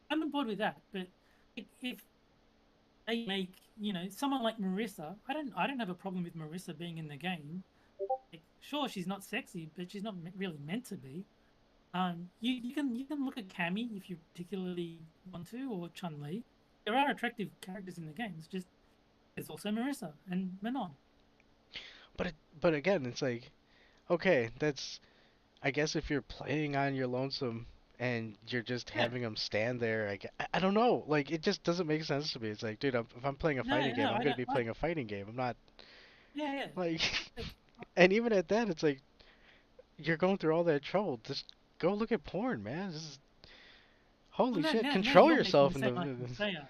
I'm on board with that. But if they make someone like Marissa, I don't have a problem with Marissa being in the game. Like, sure, she's not sexy, but she's not really meant to be. You can look at Cammy if you particularly want to, or Chun Li. There are attractive characters in the game. It's just there's also Marissa and Manon. But again, it's like, okay, that's I guess if you're playing on your lonesome and you're just Yeah. having them stand there. I don't know. Like, it just doesn't make sense to me. It's like, dude, if I'm playing a fighting game, I'm I gonna don't. be playing a fighting game. I'm not Yeah. like, Like, and even at that, it's like you're going through all that trouble. Just go look at porn, man. This is well, holy shit. now Control you're making yourself the in same argument they are.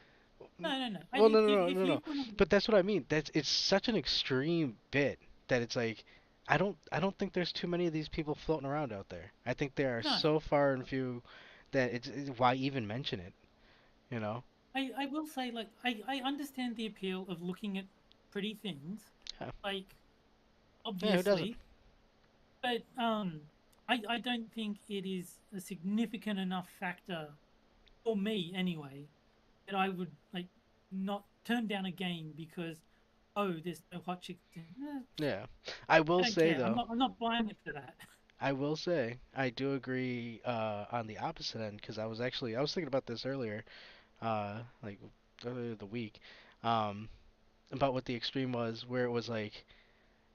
No. I Well, think no, if no, you no. want to, But that's what I mean. It's such an extreme bit that it's like I don't think there's too many of these people floating around out there. I think there are no, so far and few that why even mention it, you know? I will say like I understand the appeal of looking at pretty things, Yeah. like Yeah, who doesn't? obviously, but I don't think it is a significant enough factor for me anyway that I would like not turn down a game because oh there's no hot chicks in. Yeah. I I will don't say care. though, I'm not buying it for that. I will say I do agree on the opposite end because I was thinking about this earlier, like earlier the week, um, about what the extreme was, where it was like,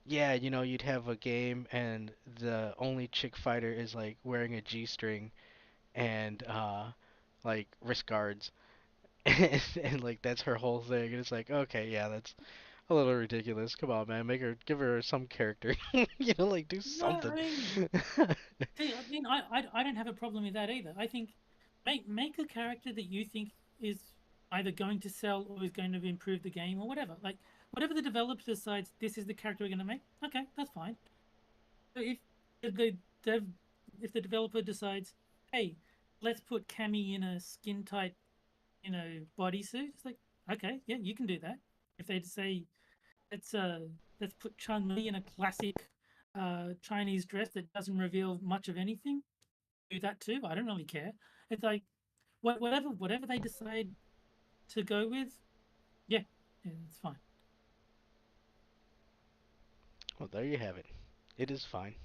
yeah, you'd have a game and the only chick fighter is like wearing a G-string and like wrist guards and like that's her whole thing and it's like, okay, yeah, that's a little ridiculous. Come on, man, give her some character. Like do No, something. I mean, see, I mean, I don't have a problem with that either. I think make a character that you think is either going to sell or is going to improve the game or whatever. Like whatever the developer decides, this is the character we're going to make. Okay, that's fine. So if the dev, if the developer decides, hey, let's put Cammy in a skin tight, bodysuit, it's like, okay, yeah, you can do that. If they say let's uh let's put Chun Li in a classic Chinese dress that doesn't reveal much of anything. Do that too. I don't really care. It's like whatever they decide to go with. Yeah, it's fine. Well, there you have it. It is fine.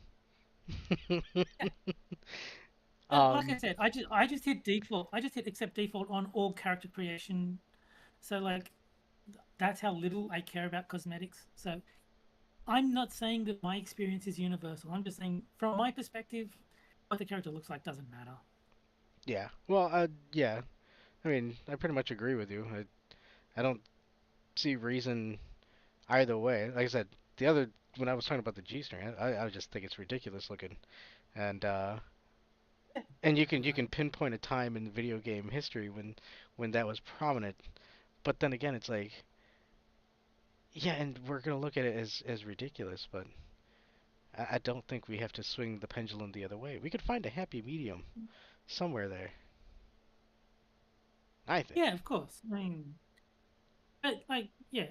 Yeah. Like I um, said, I just hit default. I just hit accept default on all character creation. So like that's how little I care about cosmetics. So I'm not saying that my experience is universal. I'm just saying from my perspective, what the character looks like doesn't matter. yeah. Well, yeah. I mean, I pretty much agree with you. I don't see reason either way. Like I said, the other when I was talking about the G-string, I just think it's ridiculous looking, and you can pinpoint a time in video game history when that was prominent. But then again, it's like, yeah, and we're gonna look at it as ridiculous, but I don't think we have to swing the pendulum the other way. We could find a happy medium somewhere there. I think. Yeah, of course. I mean, but like, yeah,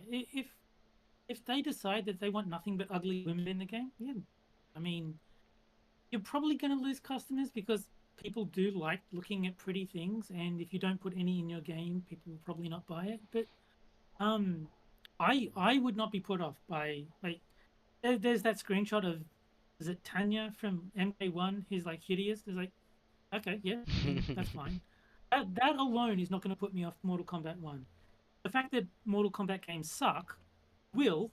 if they decide that they want nothing but ugly women in the game, yeah, I mean, you're probably going to lose customers because people do like looking at pretty things, and if you don't put any in your game, people will probably not buy it. But um, I would not be put off by like there's that screenshot of is it Tanya from MK1 who's like hideous. There's like okay, yeah, I mean that's fine. That alone is not going to put me off Mortal Kombat 1. The fact that Mortal Kombat games suck will,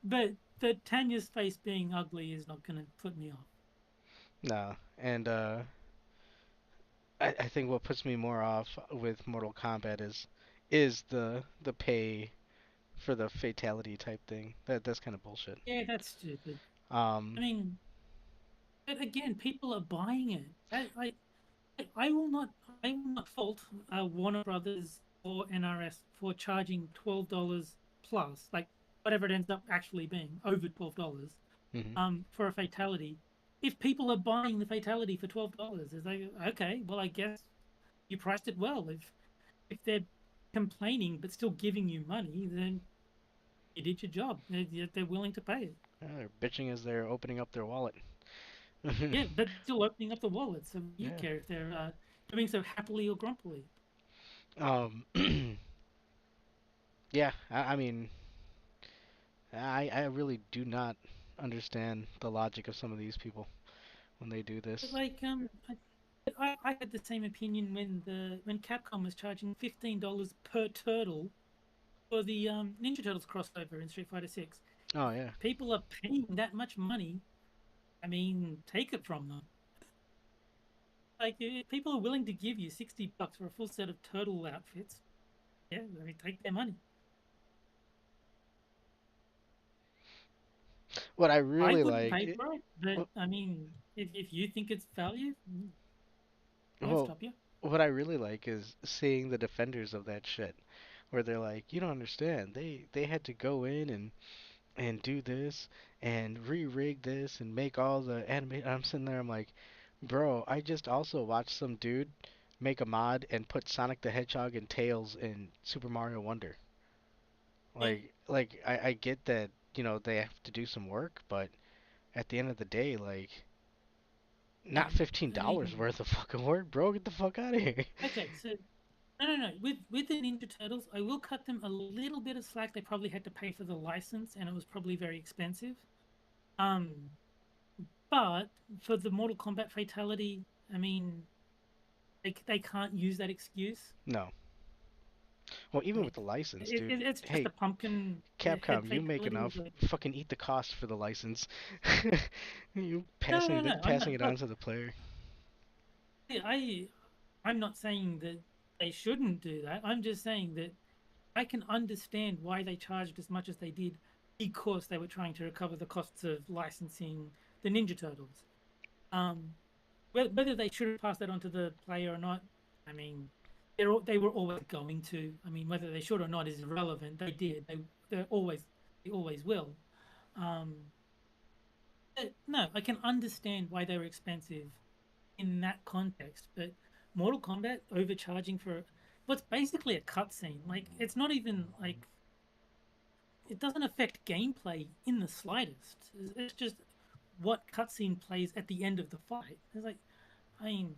but that Tanya's face being ugly is not going to put me off. No, and I think what puts me more off with Mortal Kombat is the pay for the fatality type thing. That's kind of bullshit. Yeah, that's stupid. I Um, mean, but again, people are buying it. I will not. I will not fault Warner Brothers or NRS for charging $12 plus, like whatever it ends up actually being, over $12, mhm. for a fatality. If people are buying the fatality for $12, it's like okay, well I guess you priced it well. If they're complaining but still giving you money, then you did your job. They're willing to pay it. They're bitching as they're opening up their wallet. Yeah, but still opening up the wallet. So you Yeah. care if they're doing so happily or grumpily. Um, yeah, I mean, I really do not understand the logic of some of these people when they do But this. like I had the same opinion when Capcom was charging $15 per turtle for the Ninja Turtles crossover in Street Fighter 6. Oh yeah. People are paying that much money. I mean, take it from them. like if people are willing to give you $60 for a full set of turtle outfits, yeah, I mean, take their money. What I I really wouldn't like, pay for it, but I mean, if you think it's value, I won't well, stop you. what I really like is seeing the defenders of that shit, where they're like, you don't understand. They had to go in and do this and re-rig this and make all the anime. I'm sitting there, I'm like, bro, I just also watched some dude make a mod and put Sonic the Hedgehog and Tails in Super Mario Wonder. Yeah. I get that, they have to do some work, but at the end of the day, like, No, not I $15 mean, worth of fucking work, bro. Get the fuck out of here. okay, so no. With the Ninja Turtles, I will cut them a little bit of slack. They probably had to pay for the license, and it was probably very expensive. Um, but for the Mortal Kombat fatality, I mean, they can't use that excuse. No. Well, even with Like, the license, dude. it's just Hey, a pumpkin head Capcom, you make fatality. enough. Like, Fucking eat the cost for the license. You no. I'm passing not. it on Look, to the player. I'm not saying that they shouldn't do that. I'm just saying that I can understand why they charged as much as they did because they were trying to recover the costs of licensing the Ninja Turtles. Whether they should have passed that on to the player or not, I mean, they were always going to. I mean, whether they should or not is irrelevant. They did. They always will. Um, no, I can understand why they were expensive in that context, but Mortal Kombat overcharging for what's basically a cutscene. Like, it's not even like it doesn't affect gameplay in the slightest. It's just what cutscene plays at the end of the fight. It's like, I mean,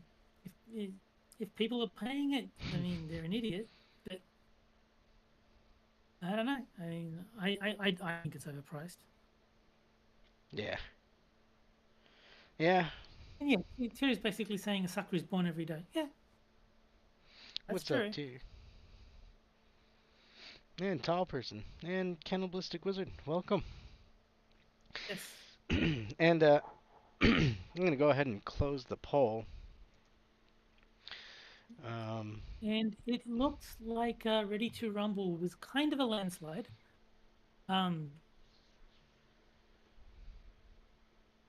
if if people are paying it, I mean, they're an idiot. But I don't know. I mean, I think it's overpriced. Yeah. Yeah. And yeah, Terry's basically saying a sucker is born every day. Yeah, that's What's true. up, too? And Tall Person. And Cannibalistic Wizard. Welcome. Yes. And, I'm gonna go ahead and close the poll. And it looks like Ready to Rumble was kind of a landslide.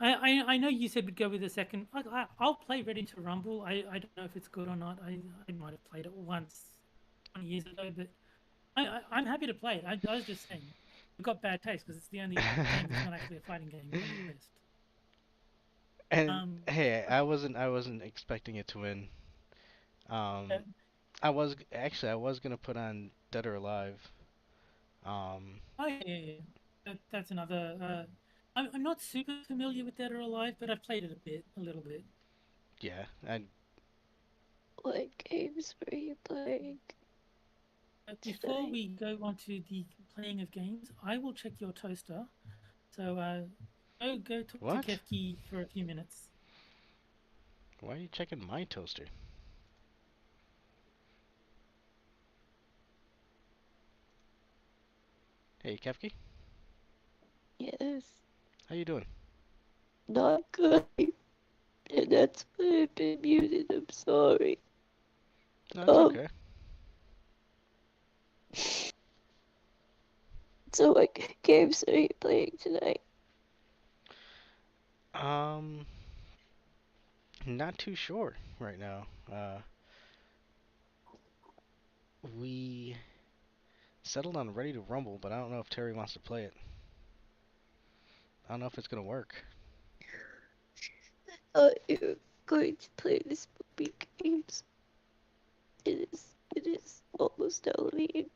I know you said we'd go with the second. I'll play Ready to Rumble. I don't know if it's good or not. I might have played it once 20 years ago, but I'm happy to play it. I was just saying, we've got bad taste because it's the only game that's not actually a fighting game on the list. And hey, I wasn't expecting it to win. I was gonna put on Dead or Alive. Oh yeah. That's another. I'm not super familiar with Dead or Alive, but I've played it a little bit. Yeah, What games were you playing? Before we go on to the playing of games, I will check your toaster. So go talk What? to Kefki for a few minutes. Why are you checking my toaster? Hey, Kefki, Yes, how you doing? not good. And that's why I've been muted. I'm sorry. No, it's okay. So what games are you playing tonight? Not too sure right now. We settled on Ready to Rumble, but I don't know if Terry wants to play it. I don't know if it's gonna work. I thought you were going to play the spooky games. It is almost Halloween.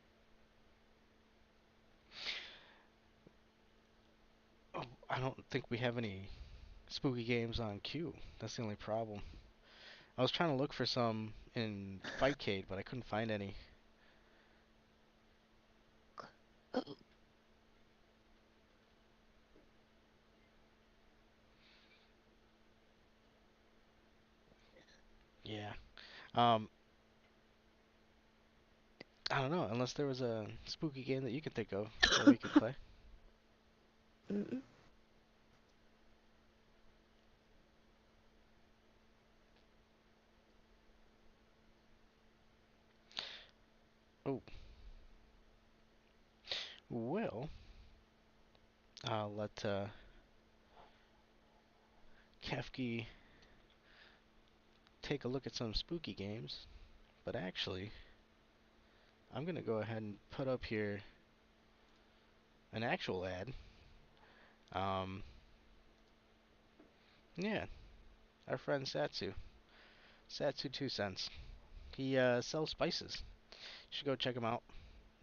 Oh, I don't think we have any spooky games on queue. That's the only problem. I was trying to look for some in Fightcade, but I couldn't find any. Oh. Yeah. I don't know, unless there was a spooky game that you could think of that we could play. Mm. Oh. Well, I'll let Kefki take a look at some spooky games. But actually, I'm going to go ahead and put up here an actual ad. Yeah, our friend Satsu. Satsu 2 cents. He sells spices. You should go check him out.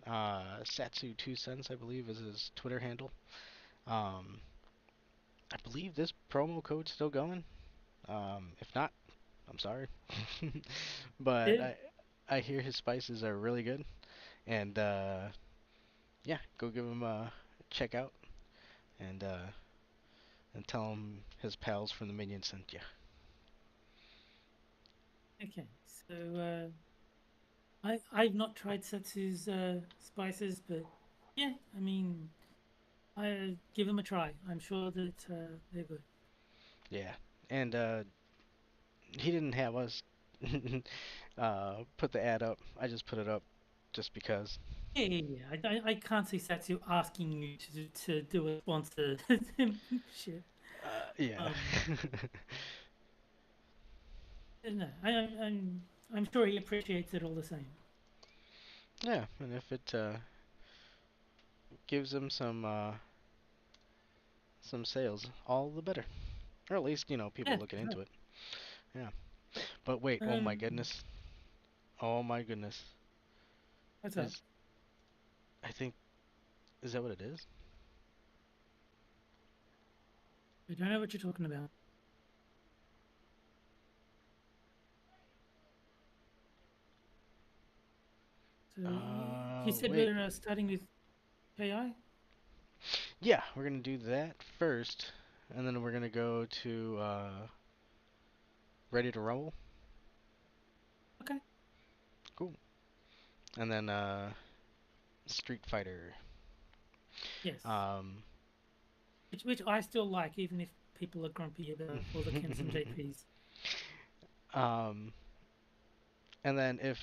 Satsu 2 cents, I believe, is his Twitter handle. I believe this promo code's still going. If not, I'm sorry. But Yeah. I hear his spices are really good. And yeah, go give him a check out and tell him his pals from the Minion sent you. Okay, so I've not tried Setsu's spices, but yeah, I mean, I give them a try. I'm sure that they're good. Yeah, and he didn't have us put the ad up. I just put it up just because. Yeah. I can't see Setsu asking you to do a sponsor shit. Yeah. No, I'm sure he appreciates it all the same. Yeah, and if it gives him some sales, all the better. Or at least, people Yeah, looking sure. into it. Yeah. But wait, oh my Um, goodness. Oh my goodness. what's up? I think, is that what it is? I don't know what you're talking about. So you said Wait. we're starting with KI? Yeah, we're gonna do that first, and then we're gonna go to Ready to Rumble. Okay. Cool. And then Street Fighter. Yes. Um, Which I still like, even if people are grumpy about all the Kenshin JPs. And then if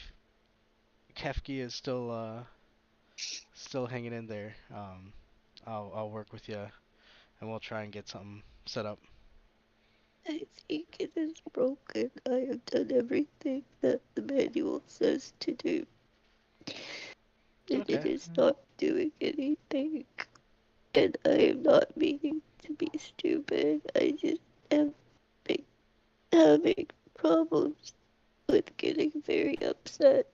Kefki is still hanging in there, I'll work with you, and we'll try and get something set up. I think it is broken. I have done everything that the manual says to do. And it Okay. is not doing anything. And I am not meaning to be stupid. I just am having problems with getting very upset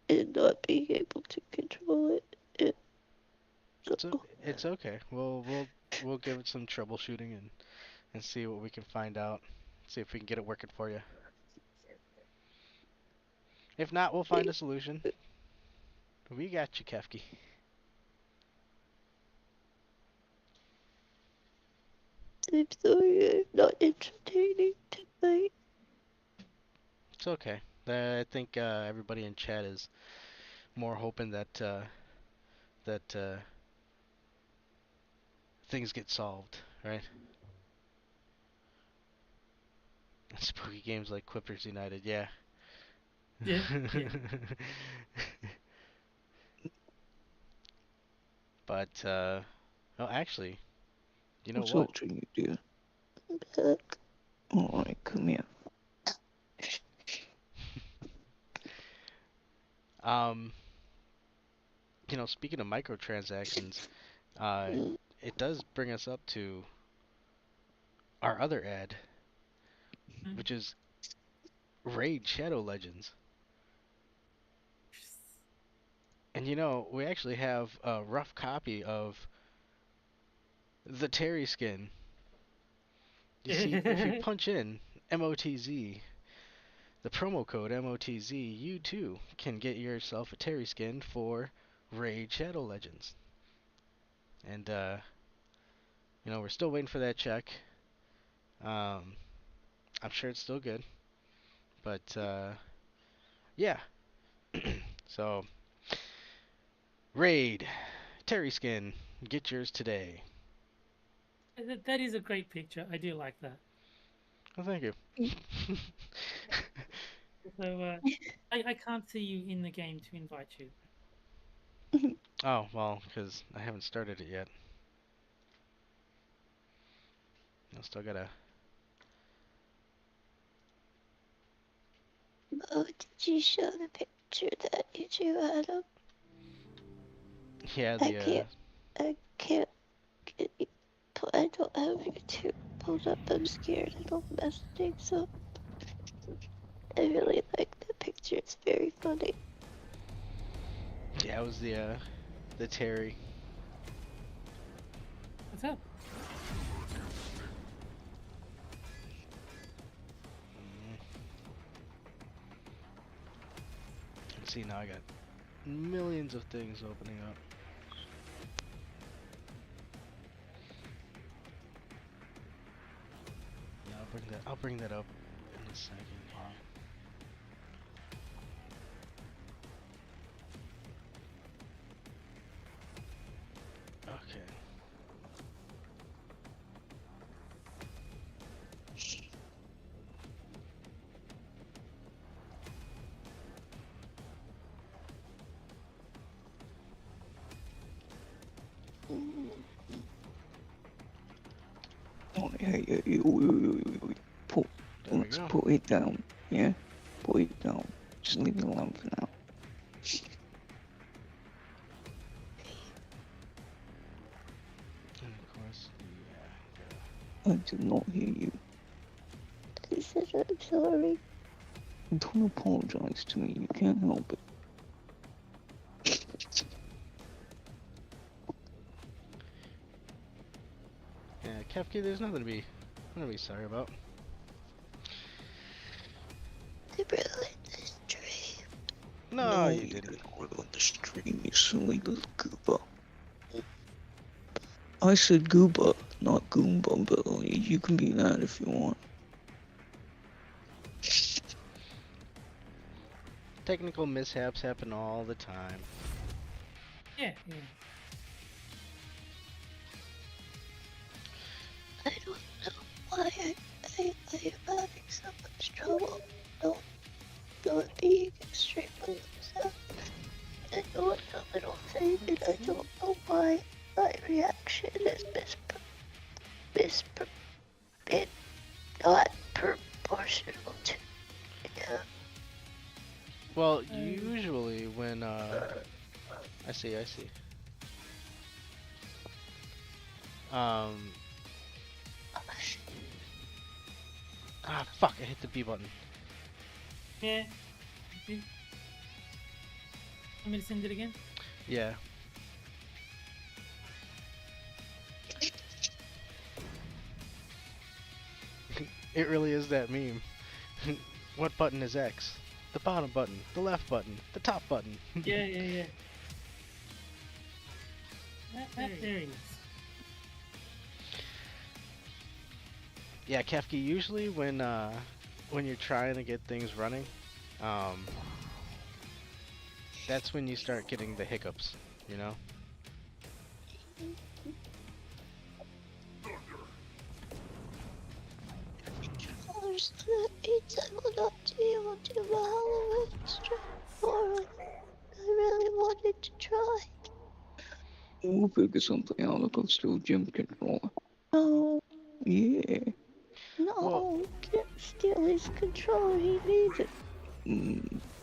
and not being able to control it. It's okay. We'll give it some troubleshooting and see what we can find out. See if we can get it working for you. If not, we'll find a solution. We got you, Kefki. I'm sorry I'm not entertaining tonight. It's okay. I think everybody in chat is more hoping that things get solved, right? Spooky games like Quippers United, yeah. Yeah. But well, actually, you know What's what? altering you, dear? Back. Alright, come here. Um, speaking of microtransactions, it does bring us up to our other ad, which is Raid Shadow Legends. And we actually have a rough copy of the Terry skin. You see, if you punch in MOTZ, the promo code MOTZ, you too can get yourself a Terry skin for Raid Shadow Legends. And we're still waiting for that check. I'm sure it's still good. But yeah. So Raid Terry skin, get yours today. That is a great picture. I do like that. Oh, thank you. So I can't see you in the game to invite you. Oh, well, because I haven't started it yet. I still gotta... Oh, did you show the picture that you drew, Adam? Yeah, I can't get you. I don't have your two pulled up. I'm scared I don't mess things up. I really like the picture. It's very funny. Yeah, it was the Terry. What's up? Let's see, now I got millions of things opening up. Yeah, I'll bring that up in a second here. Okay. Oh, hey, put, There we let's go. put it down, yeah? Put it down. Just leave it alone for now. And of course, I did not hear you. I said I'm sorry. Don't apologize to me, you can't help it. yeah, Kefki, there's nothing to be sorry about. I ruined this dream. No, you didn't. didn't ruin the stream, you silly little goober. I said goober, not goomba, but you can be that if you want. Technical mishaps happen all the time. Yeah. I don't know why I am having so much trouble not being extremely upset. I know it's a little thing, and I don't know why my reaction is not proportional to. Yeah. Well, usually when I see. Fuck! I hit the B button. Yeah. Want me to send it again? Yeah. It really is that meme. What button is X? The bottom button, the left button, the top button. Yeah. There he is. Yeah, Kefki, usually when you're trying to get things running, that's when you start getting the hiccups, you know? I will not be able to do my Halloween stream for it. I really wanted to try. We'll figure something out, I'll go steal gym controller. No, Yeah. no, can't steal his controller, he needs it.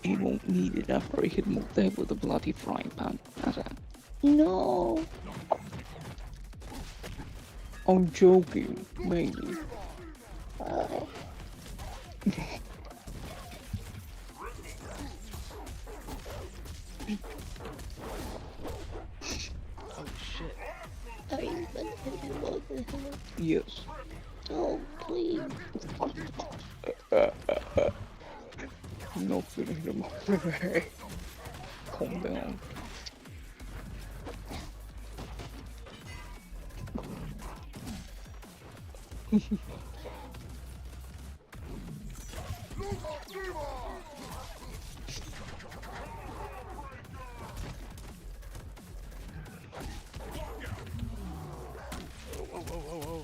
He won't need it after I hit him up there with a bloody frying pan. How's that? No. I'm joking, maybe. Oh shit. Are you gonna hit him over the head? Yes. Oh, please. I'm not gonna hit him over the head. Calm down. Whoa.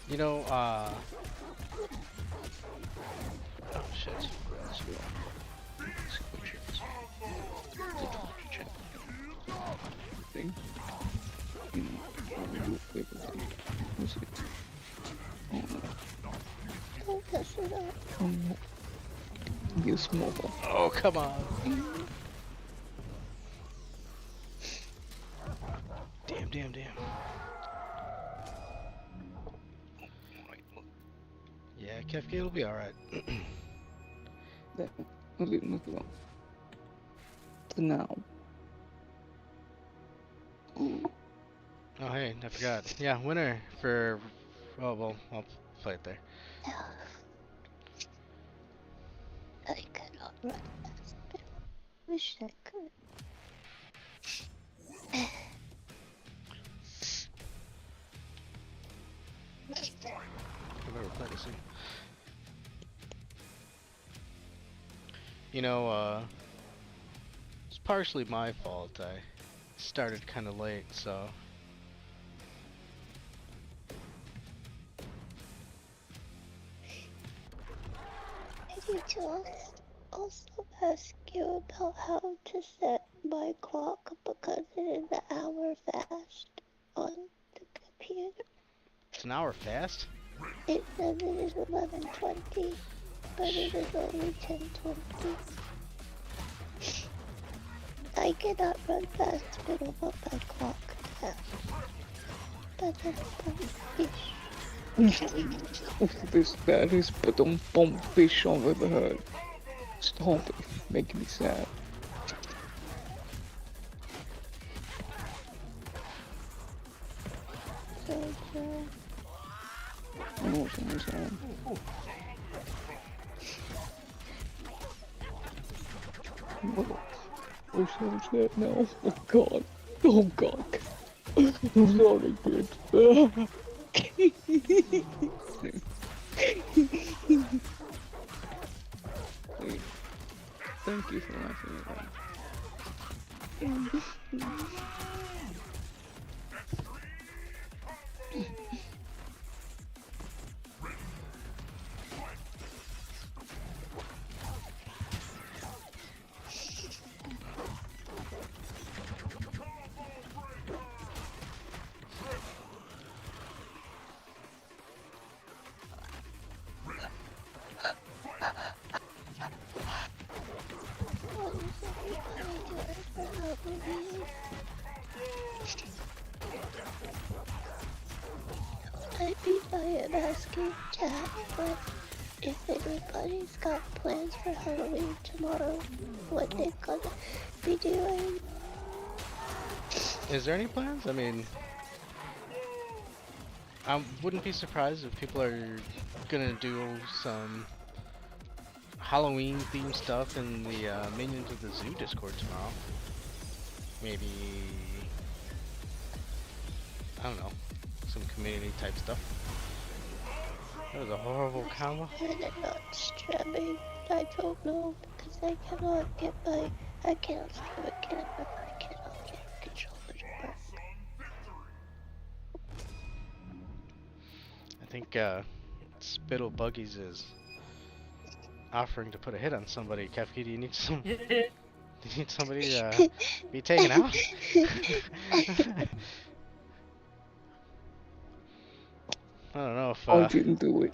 You know, oh shit. Thing. You know, probably do a favor thing. What's it? Oh no. Don't mess it up. Oh no. Be a small ball. Oh, come on. Damn. Yeah, Kefki, it'll be alright. That will leave him alone. For now. Oh, hey, I forgot. Yeah, winner for... Oh, well, I'll play it there. I cannot run faster. Wish I could. I've never played this thing. You know, it's partially my fault. I started kind of late, so... I need to also ask you about how to set my clock because it is an hour fast on the computer. It's an hour fast? It says it is 11:20, but it is only 10:20. I cannot run fast but I want my clock fast. But that's This baddest but don't bump fish I've ever heard. Stop it, making me sad. I know what someone's saying. Oh, someone's there now. Oh god. Oh god. I'm sorry, kid. Thank you for laughing at that. I am asking chat, but if anybody's got plans for Halloween tomorrow, what they're gonna be doing. Is there any plans? I mean... I wouldn't be surprised if people are gonna do some Halloween-themed stuff in the Minions of the Zoo Discord tomorrow. Maybe... I don't know. Some community-type stuff. That was a horrible combo. And I'm not streaming. I don't know, because I cannot get my... I cannot stream again, but I cannot get a controller to work. I think Spittle Buggies is offering to put a hit on somebody. Kefki, do you need some... do you need somebody to be taken out? I don't know if... I didn't do it.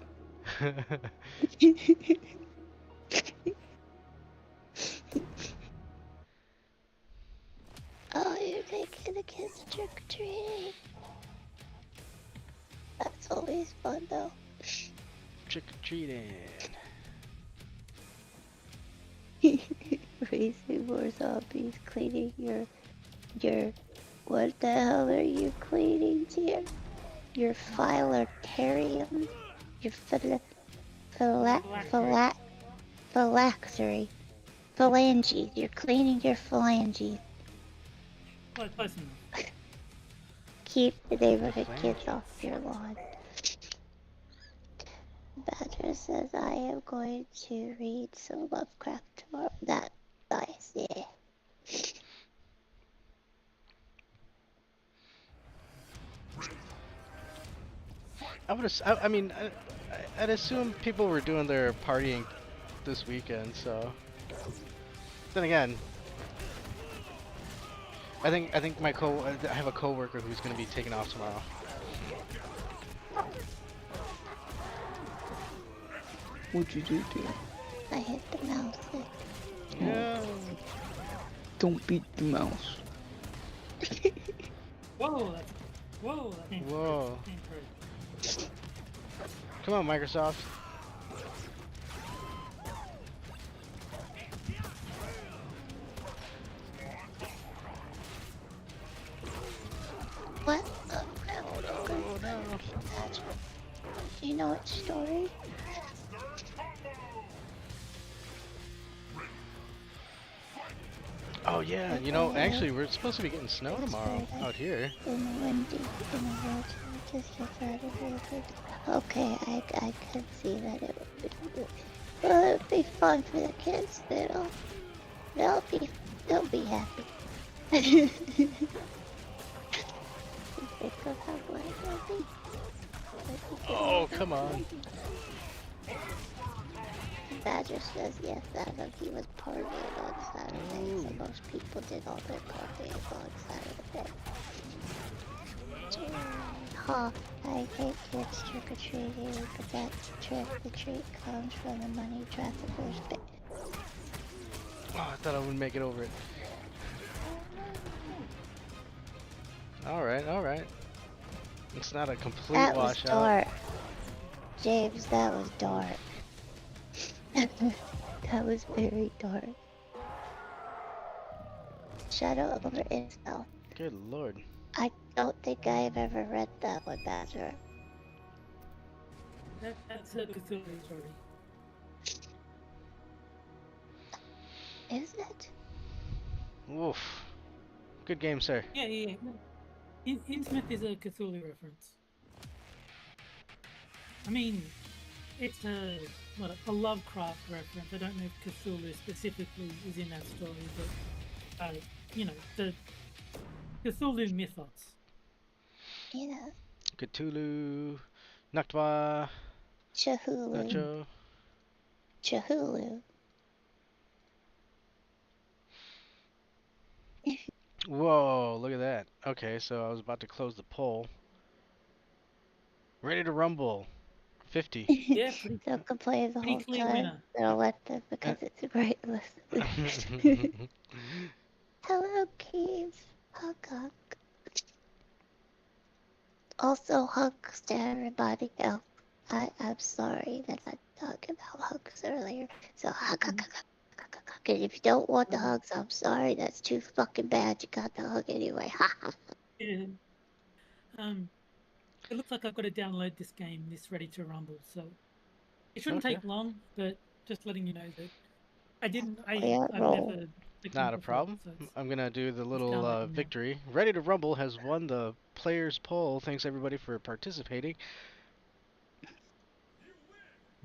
Oh, you're taking the kids trick-or-treating. That's always fun, though. Trick-or-treating. Raising more zombies, cleaning your... What the hell are you cleaning, dear? Your phylacterium? Your phylactery. Phalanges. You're cleaning your phalanges. Close enough. Keep the neighborhood kids off your lawn. Badger says I am going to read some Lovecraft tomorrow. That's nice, yeah. I mean, I'd assume people were doing their partying this weekend, so. Then again, I think I have a coworker who's gonna be taking off tomorrow. What'd you do, dear? I hit the mouse. Yeah. Don't beat the mouse. Whoa, that's whoa, that came Whoa. through. Came through. Come on, Microsoft. What? Oh no. Do you know what story? Oh yeah, you know, actually, we're supposed to be getting snow tomorrow out here. In the windy, in the road, just out of here. Okay, I could see that it would be fun for the kids. They'll be happy. Think of how glad they'll be. Oh, come on. Badger says yes, Adam, he was partying on Saturday, so most people did all their partying on Saturday. Ha, I hate kids trick-or-treating, but that trick-or-treat comes from the money traffickers. Oh, I thought I wouldn't make it over it. Alright. It's not a complete That was washout. dark. James, that was dark. That was very dark. Shadow over Incel. Good lord. I don't think I've ever read that one, Badger. That's a Cthulhu story. Is it? Woof. Good game, sir. Yeah. Innsmouth is a Cthulhu reference. I mean, it's a Lovecraft reference. I don't know if Cthulhu specifically is in that story, but you know, the Cthulhu mythos. Yeah. Cthulhu, Nachtwa, Chahulu. Nacho. Chahulu. Whoa, look at that. Okay, so I was about to close the poll. Ready to rumble. 50. Yeah, pretty, They'll complain the pretty whole clear time. winner. They'll let them because it's a great list. Hello, Keys. Hug. Also, hugs to everybody else. I'm sorry that I talked about hugs earlier. So hug. And if you don't want the hugs, I'm sorry. That's too fucking bad. You got the hug anyway. Yeah. It looks like I've got to download this game, this Ready to Rumble. So it shouldn't take long, but just letting you know that I've never. Not a problem. So I'm gonna do the downloading little now. victory. Ready to Rumble has won the players poll. Thanks everybody for participating.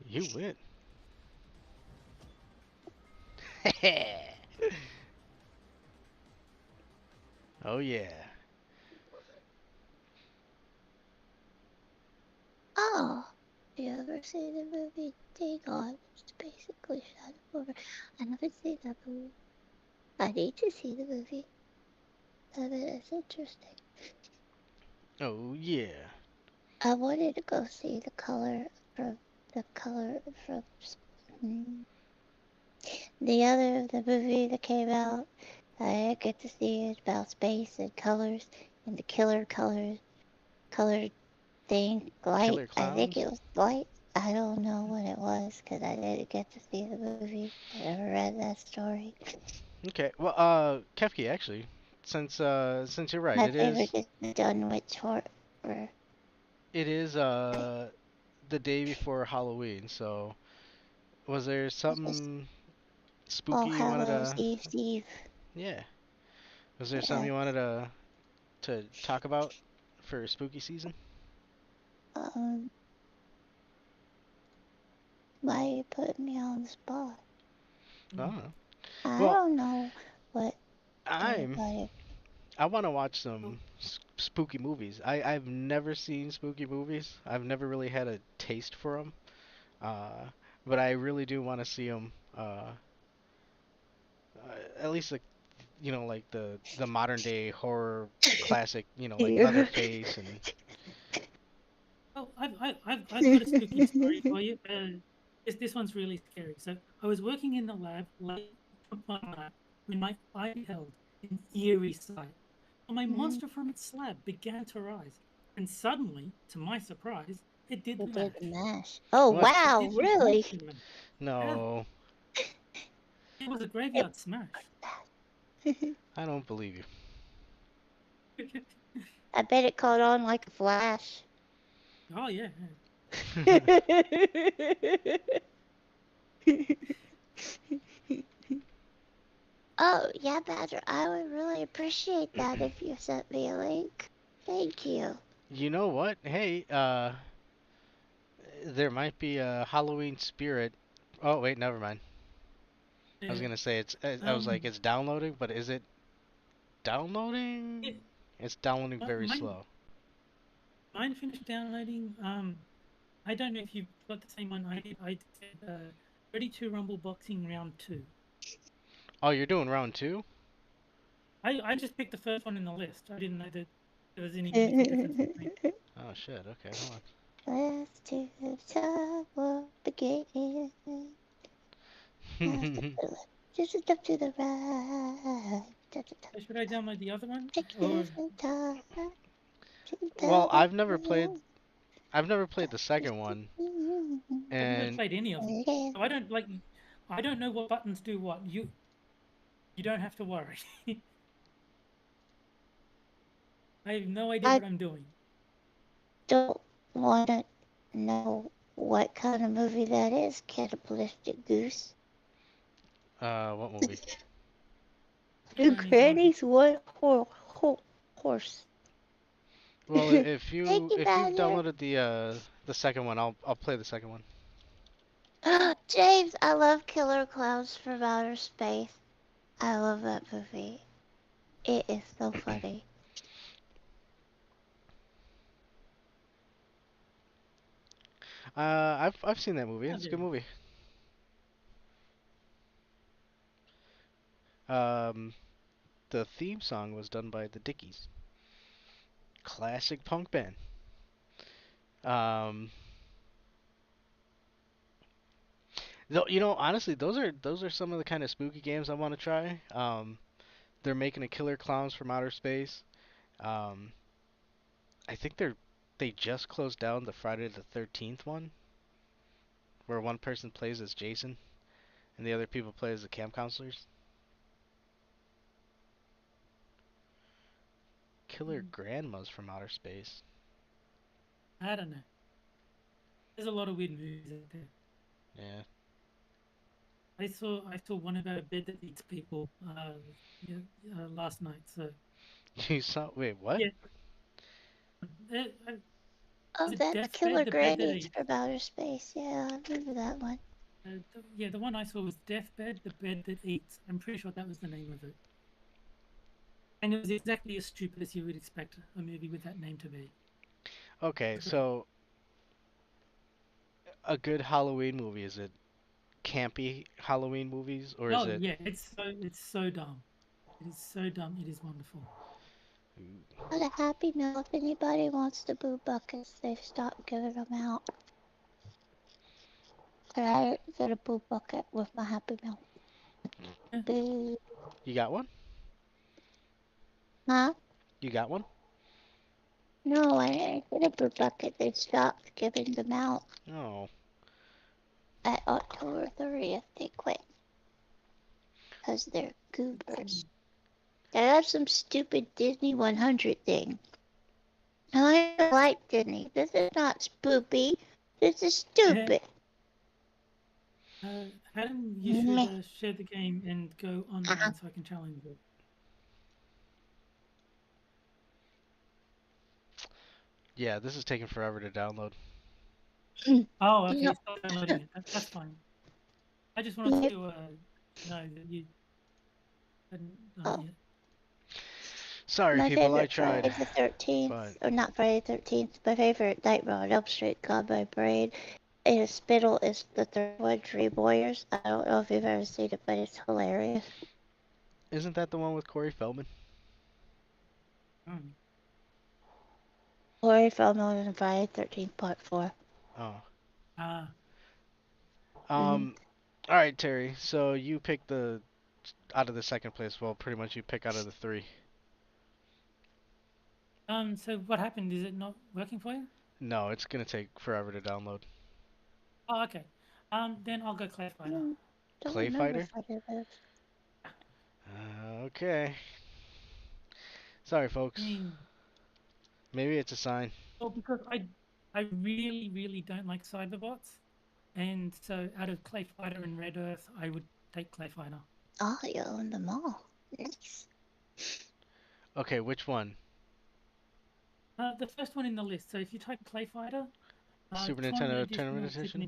You win. Oh yeah. Oh, you ever seen the movie Dagon? It's basically Shadow over. I haven't seen that movie. I need to see the movie. I mean, it's interesting. Oh yeah. I wanted to go see the color from the movie that came out. I didn't get to see it about space and colors and the colored thing, light. Killer I think it clowns? was light. I don't know what it was because I didn't get to see the movie. I never read that story. Okay. Well, Kefki, actually, since you're right, My it favorite is is Dunwich Horror. the day before Halloween. So, was there something spooky All you wanted Hallows to? Eve. Yeah. Was there something you wanted to talk about for spooky season? Why are you putting me on the spot? Oh. I Well, don't know what I want to watch some spooky movies. I've never seen spooky movies. I've never really had a taste for them. But I really do want to see them. At least like like the modern day horror classic. Like Leatherface and. Oh, I've got a spooky story for you. This one's really scary. So I was working in the lab late one night when my eye beheld an eerie sight. Well, my monster from its slab began to rise, and suddenly, to my surprise, it did the mash. Oh, What? wow, It did the really? mash. No, It was a graveyard smash. I don't believe you. I bet it caught on like a flash. Oh, yeah. Oh, yeah, Badger, I would really appreciate that if you sent me a link. Thank you. You know what? Hey, there might be a Halloween spirit. Oh wait, never mind. I was gonna say it's. I was like, it's downloading, but is it downloading? It's downloading very slow. Mine finished downloading. I don't know if you've got the same one I did. I did 32 Rumble Boxing Round 2. Oh, you're doing round 2? I just picked the first one in the list. I didn't know that there was any difference between. Oh shit. Okay, hold Let's do the time will begin. Just a step to the right. Should I download the other one? Well, I've never played the second one. I've never played any of them. So I don't know what buttons do what. You don't have to worry. I have no idea what I'm doing. Don't want to know what kind of movie that is, Cannibalistic Goose. What movie? Two grannies, one horse. Well, if you Badger. downloaded the second one, I'll play the second one. James, I love Killer Clowns from Outer Space. I love that movie. It is so funny. I've seen that movie. It's a good movie. The theme song was done by the Dickies. Classic punk band. Honestly, those are some of the kind of spooky games I want to try. They're making a Killer Clowns from Outer Space. I think they just closed down the Friday the 13th one, where one person plays as Jason, and the other people play as the camp counselors. Killer Grandmas from Outer Space. I don't know. There's a lot of weird movies out there. Yeah. I saw one about a bed that eats people last night. So. You saw? Wait, what? Yeah. Oh, that's Killer Grannies from Outer Space. Yeah, I remember that one. The one I saw was Deathbed, the Bed That Eats. I'm pretty sure that was the name of it. And it was exactly as stupid as you would expect a movie with that name to be. Okay, so a good Halloween movie, is it campy Halloween movies, or is it? Oh yeah, it's so dumb. It is so dumb. It is wonderful. On a happy note, if anybody wants the boo buckets, they've stopped giving them out. But I get a boo bucket with my Happy Meal. Boo. You got one? Huh? You got one? No, I didn't get a boo bucket. They stopped giving them out. Oh. At October 30th, they quit. Because they're goobers. They have some stupid Disney 100 thing. I don't like Disney. This is not spoopy. This is stupid. Adam, you should share the game and go online so I can challenge you. Yeah, this is taking forever to download. Oh, okay, stop downloading it. That's fine. I just wanted to know that you hadn't done it yet. Sorry, My people, I favorite tried. Friday the 13th, but- or not Friday the 13th, my favorite Nightmare on Elm Street Cowboy Parade is Spittle is the third one, Dream Warriors. I don't know if you've ever seen it, but it's hilarious. Isn't that the one with Corey Feldman? Corey Feldman was in Friday the 13th Part 4. Oh. Ah. Alright, Terry, so you pick out of the second place, well, pretty much you pick out of the 3. So what happened? Is it not working for you? No, it's gonna take forever to download. Oh, okay. Then I'll go Clay Fighter. Don't Clay remember Fighter? Friday the Okay. Sorry, folks. I mean, Maybe it's a sign. well, because I really, really don't like cyberbots, and so out of Clay Fighter and Red Earth, I would take Clay Fighter. Oh, you own them all. Nice. Okay, which one? The first one in the list. So if you type Clay Fighter, Super Tournament Nintendo Tournament or Super Edition?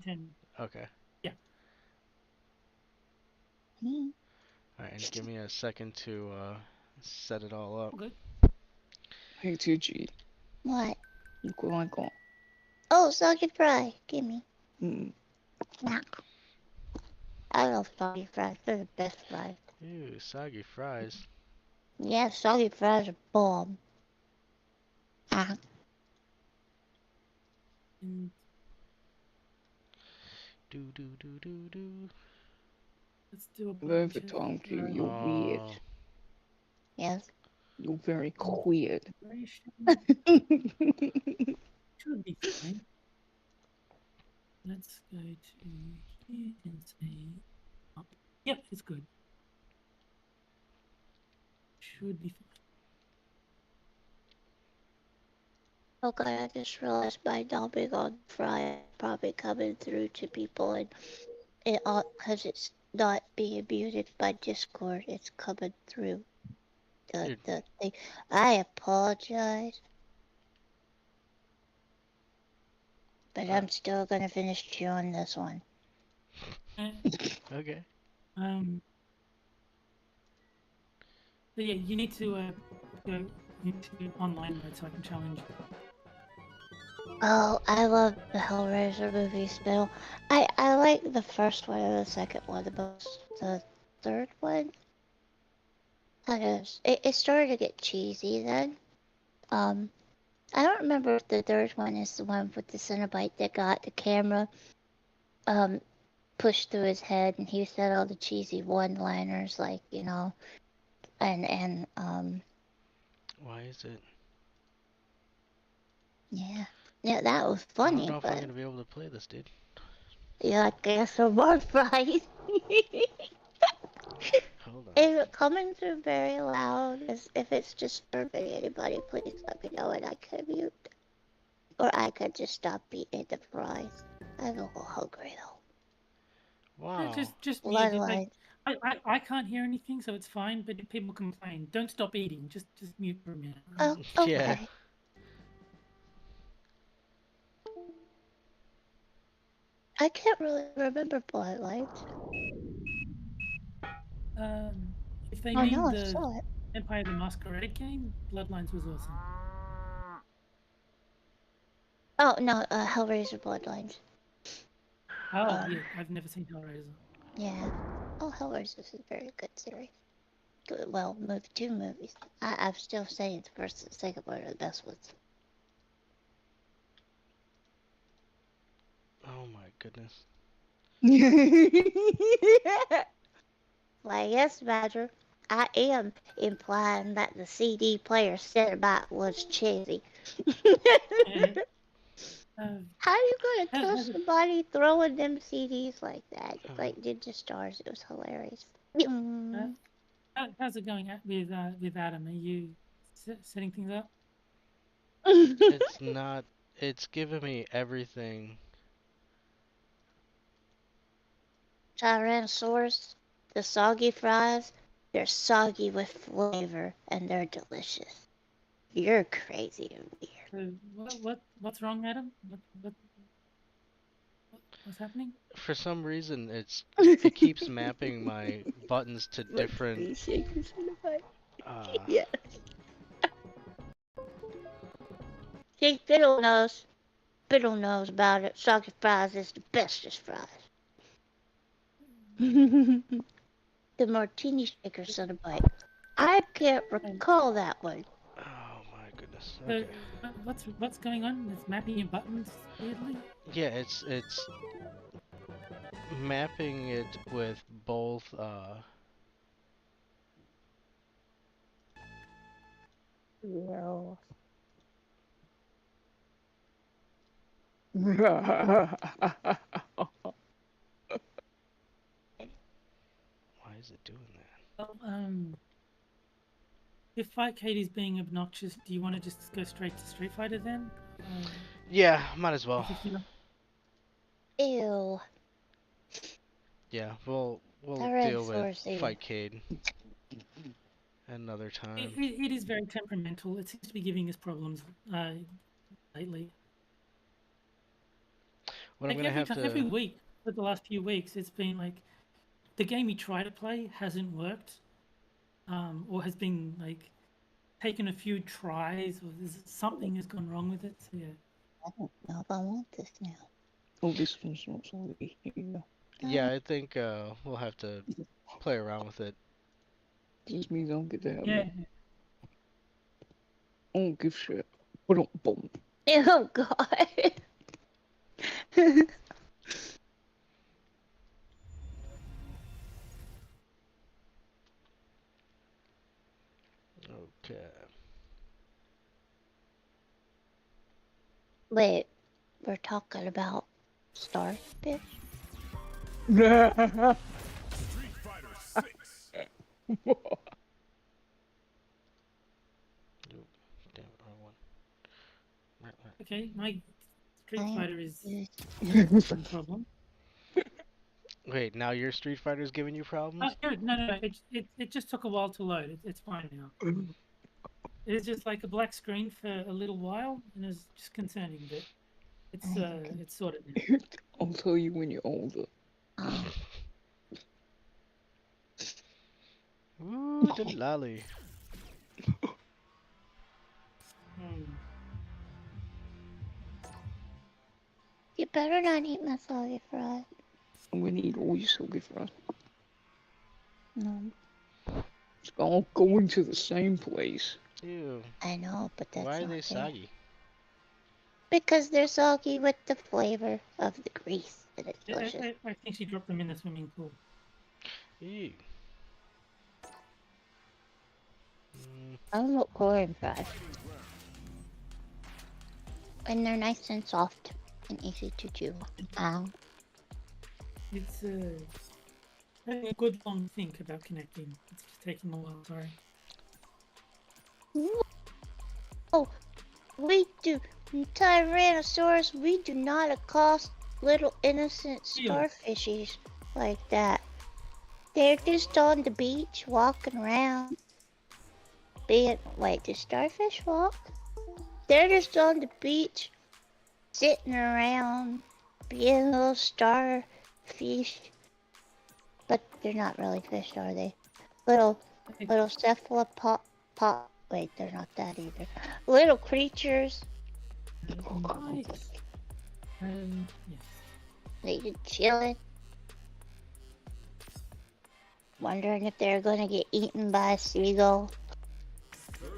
Nintendo. Okay. Yeah. Alright, and give me a second to set it all up. Good. Hey, 2G. What? Look what I got. Oh, soggy fry. Gimme. Mm. I love soggy fries. They're the best fries. Ew, soggy fries. Yeah, soggy fries are bomb. And Do do do do do. let's do a Over bunch of time, Q, you're weird. Oh. Yes. You're very weird. Should be fine. Let's go to here and say up. Yep, it's good. Should be fine. Okay, I just realized my dumping on fry probably coming through to people, and it all because it's not being muted by Discord. It's coming through the thing. I apologize, but I'm still gonna finish chewing this one. Okay. So yeah, you need to go into online mode so I can challenge you. Oh, I love the Hellraiser movies still. I like the first one and the second one the most. The third one, it started to get cheesy then. I don't remember if the third one is the one with the Cenobite that got the camera pushed through his head and he said all the cheesy one-liners like, you know, and Why is it? Yeah, that was funny, I don't know if but I'm gonna be able to play this, dude. yeah, I guess some more fries. Hold on. Is it coming through very loud? If it's disturbing anybody, please let me know and I can mute. Or I could just stop eating the fries. I'm a little hungry though. Wow. Just Blood mute it. lines. I can't hear anything, so it's fine. But if people complain, don't stop eating. Just mute for a minute. Oh, okay. Yeah. I can't really remember Bloodlines. If they I named know I the saw it. Empire the Masquerade game, Bloodlines was awesome. Oh no, Hellraiser Bloodlines. Oh yeah, I've never seen Hellraiser. Yeah. Oh, Hellraiser is a very good series. Good, well, two movies. I'm still saying the first and second one are the best ones. Oh my goodness. Why, yes, Badger. I am implying that the CD player Cenobite was cheesy. How you gonna tell somebody throwing them CDs like that? Like Ninja Stars, it was hilarious. How's it going with Adam? Are you setting things up? It's not. It's giving me everything. Tyrannosaurus, the soggy fries, they're soggy with flavor and they're delicious. You're crazy and weird. What's wrong, Adam? What's happening? For some reason, it keeps mapping my buttons to different. Yeah. See, Fiddle knows. Fiddle knows about it. Soggy fries is the bestest fries. The martini shaker son of a bite. I can't recall that one. Oh my goodness. So, Okay. what's going on? It's mapping your buttons weirdly. Yeah, it's mapping it with both Well. why is it doing that? Well, if Fightcade is being obnoxious, do you want to just go straight to Street Fighter then? Yeah, might as well. Ew. Yeah, we'll Tyrannosaurus deal with here. Fightcade another time. It is very temperamental. It seems to be giving us problems lately. What I'm Like gonna have to every week for the last few weeks, it's been like the game we try to play hasn't worked, or has been like taken a few tries, or something has gone wrong with it. So yeah. I don't know if I want this now. Oh, this one's not sorry. Here. Yeah, I think we'll have to play around with it. This means I don't get to have Yeah. it. I don't give shit. Boom. Oh God. Okay. Wait, we're talking about starfish? Damn, wrong one. Okay, my Street Fighter is a problem. Wait, now your Street Fighter's giving you problems? Oh, good. No. It just took a while to load. It's fine now. It's just like a black screen for a little while, and it's just concerning a bit. It's sorted now. I'll tell you when you're older. Ooh, the lolly. You better not eat my soggy fries. I'm gonna eat all your soggy fries. No. It's all going to the same place. Ew. I know, but that's Why are not they fair. soggy? Because they're soggy with the flavor of the grease, and it's delicious. I think she dropped them in the swimming pool. Ew. I love corn fries. And they're nice and soft and easy to chew. Ow. It's having a good long think about connecting. It's just taking a while. Sorry. Oh, we do. Tyrannosaurus, we do not accost little innocent starfishies like that. They're just on the beach walking around. Wait, do starfish walk? They're just on the beach sitting around being little starfish. But they're not really fish, are they? Little cephalopod. Wait, they're not that either. Little creatures. Nice. Yes. They just chilling. Wondering if they're gonna get eaten by a seagull.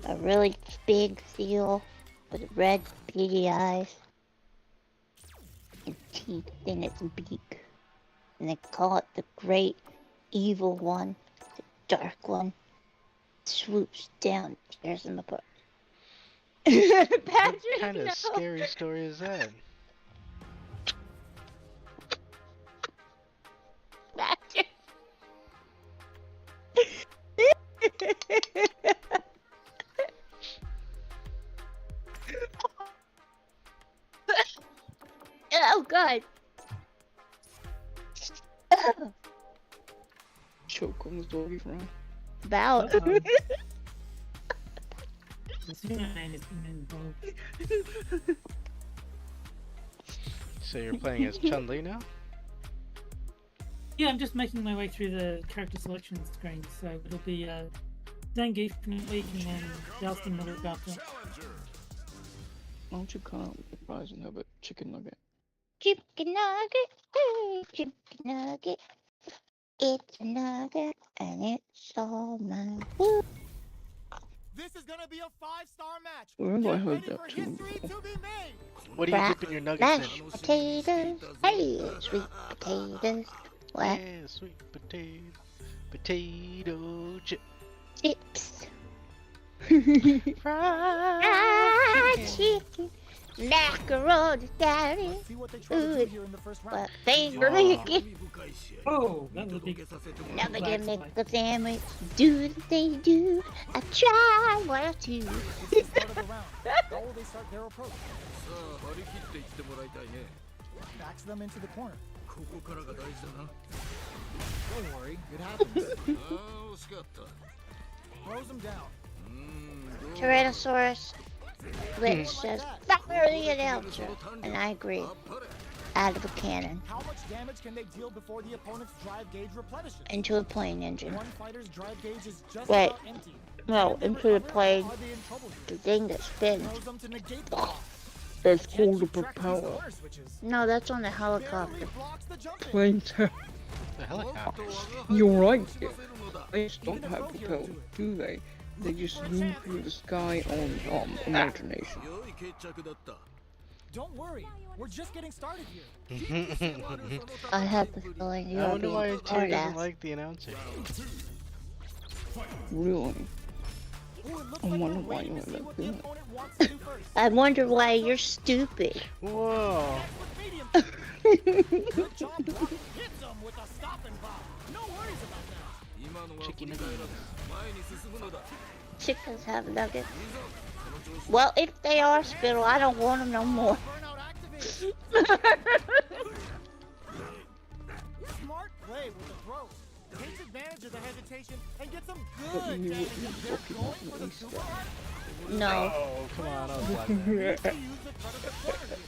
A really big seal with red beady eyes and teeth in its beak. And they call it the Great Evil One, the Dark One. Swoops down, tears them apart. Patrick, What kind of no. scary story is that? Patrick. Oh God. Choke on the doggy fry. About. The Superman has been involved. So you're playing as Chun-Li now? Yeah, I'm just making my way through the character selection screen, so it'll be Zangief next week and then Jousting the week after. don't you cut out the fries and have a chicken nugget? Chicken nugget, ooh, chicken nugget. It's a nugget, and it's all mine. Woo. This is gonna be a 5-star match. Where have I Get heard ready that for too? history to be made. What are you Crap, dipping your nuggets mashed in? potatoes. Hey, sweet potatoes. What? Yeah, sweet potato chip. Chips. Fried Fried chicken. Macaroni daddy. Let's see what they try to Ooh, do here in the first round. what finger Wow. licking. Oh, that was a big. Never gonna make a sandwich. Do what they do. I try one or two. It's the start of the round. How will they start their approach? Backs them into the corner. Don't worry, it happens. Throws them down. Tyrannosaurus, which says fire the announcer, and I agree. Out of a cannon How much damage can they deal before the opponent's drive gauge replenishes? into a plane engine. One fighter's drive gauge is just Wait. about empty. No, Can they into the recover? plane. Are they in trouble here? The thing that spins. Throws them to negate the loss. That's Can't called a keep track of these propeller. corner switches. No, that's on the Barely helicopter. blocks the jump in. Plane tech. The helicopter. You're right. Yeah. Planes Even don't the have throw hero propellers, do it. do they? They just zoom through the sky on imagination. Don't worry, we're just getting started here. I have the feeling I you're wonder why being Terry hard doesn't ass. like the announcer. Really? Ooh, it looks I like wonder we're why waiting you to let see that what do the it. opponent wants to do first. I wonder why you're stupid. Whoa. With medium speed. Good job blocking. Hits them with a stopping block. No worries about that. Chicken nuggets. Chickens have nuggets. Well, if they are spittle, I don't want them no more. Burnout activated. Smart play with the throw. Takes advantage of the hesitation and gets them good damage. They're going for the super hard. No. Oh, come on, I was Needs laughing. to use the threat of the corner here.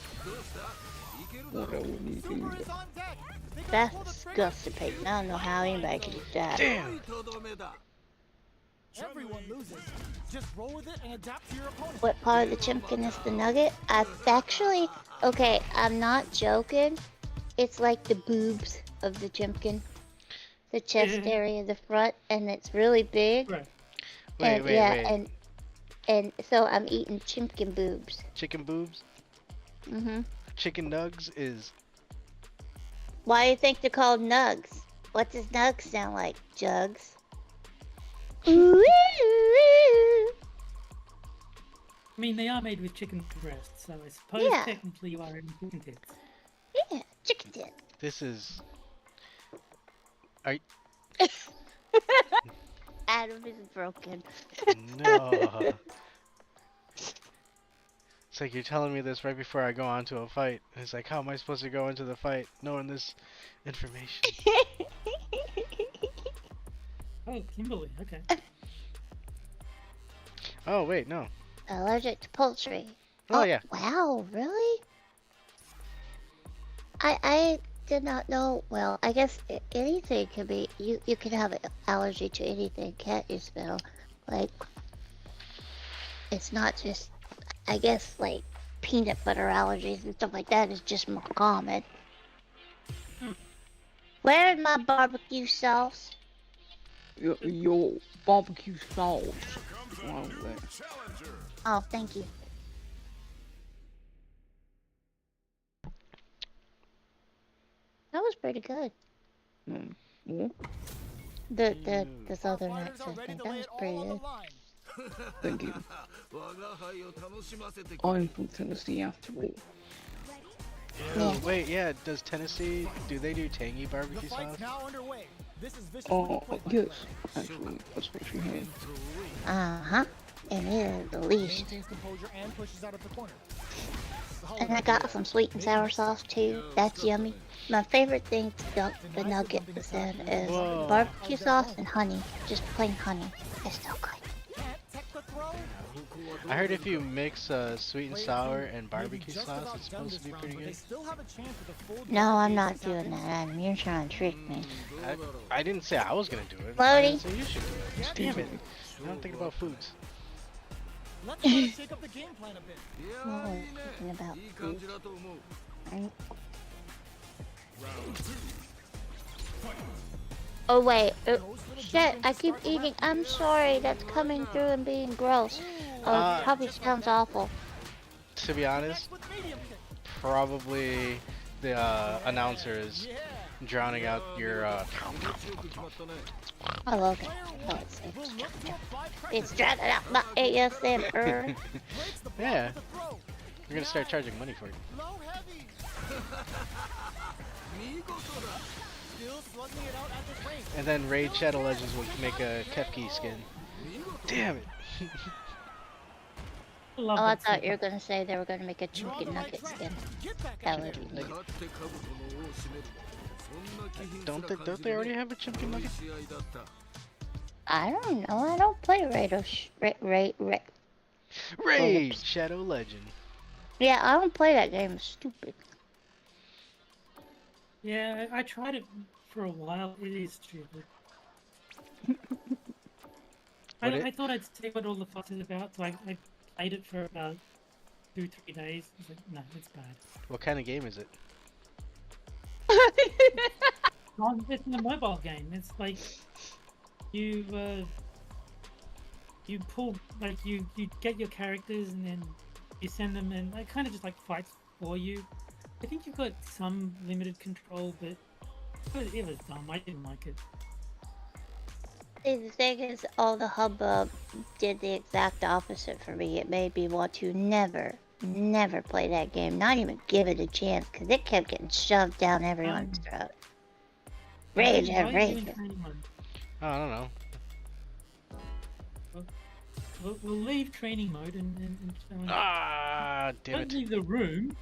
What I would need to Super use is on deck. They can That's pull the trigger. disgusting, Peyton. I don't know how anybody can do that. Damn. Everyone loses. Just roll with it and adapt to your opponent. What part of the chimkin is the nugget? I've actually, okay, I'm not joking. It's like the boobs of the chimkin. The chest area, the front, and it's really big. Right. Wait, wait, yeah, wait. and so I'm eating chimkin boobs. Chicken boobs? Mhm. Chicken nugs is... Why do you think they're called nugs? What does nugs sound like? Jugs. Ooh. I mean, they are made with chicken breasts, so I suppose Yeah. technically you are in chicken tits. Yeah, chicken tit. This is... Are Adam is broken. No. It's like you're telling me this right before I go on to a fight. It's like, how am I supposed to go into the fight knowing this information? Oh, Kimberly, okay. Oh, wait, no. Allergic to poultry. Oh, yeah. Wow, really? I did not know. Well, I guess anything could be. You could have an allergy to anything, can't you, Spittle? Like, it's not just. I guess like peanut butter allergies and stuff like that is just more common. Where's my barbecue sauce? Your barbecue sauce. Wow, there. Oh, thank you. That was pretty good. Yeah, The southern accent thing, that was pretty good. thank you. I'm from Tennessee after all. Oh, wait, yeah, does Tennessee, do they do tangy barbecue sauce? Oh, yes, actually, that's what she had. Uh-huh. And it is delicious. And I got some sweet and sour sauce too. That's yummy. My favorite thing to dunk the nuggets in is Whoa. barbecue sauce and honey. Just plain honey. It's so good. I heard if you mix sweet and sour and barbecue sauce, it's supposed to be pretty good. No, I'm not doing that, Adam. You're trying to trick me. I didn't say I was gonna do it. Lothi? I didn't say you should do it. Damn it. I don't think about foods. Let's try to shake up the game plan a bit. Oh, thinking about food. Right? Oh wait, shit, I keep eating. I'm sorry, that's coming through and being gross. Oh, it probably sounds awful. To be honest, probably the announcer is drowning out your I love it. Oh, it's drowning out my ASMR. Yeah. We're gonna start charging money for it. Low heavy. Still slugging it out at this range. And then Raid Shadow Legends will make a Kefki skin. Damn it. Oh, I thought you were gonna say they were gonna make a chicken nugget skin. That would be neat. Don't they already have a chicken nugget? I don't know. I don't play Raid Shadow Legend. Yeah, I don't play that game. It's stupid. Yeah, I tried it for a while. It is stupid. I thought I'd see what all the fuss is about, so I played it for about 2-3 days. I was like, no, it's bad. What kind of game is it? It's a mobile game. It's like you pull, like you get your characters and then you send them, and they kind of just like fights for you. I think you've got some limited control, but it was dumb. I didn't like it. See, the thing is, all the hubbub did the exact opposite for me. It made me want to never play that game, not even give it a chance, because it kept getting shoved down everyone's throat. Rage and rage. I don't know. We'll leave training mode and damn don't it. leave the room.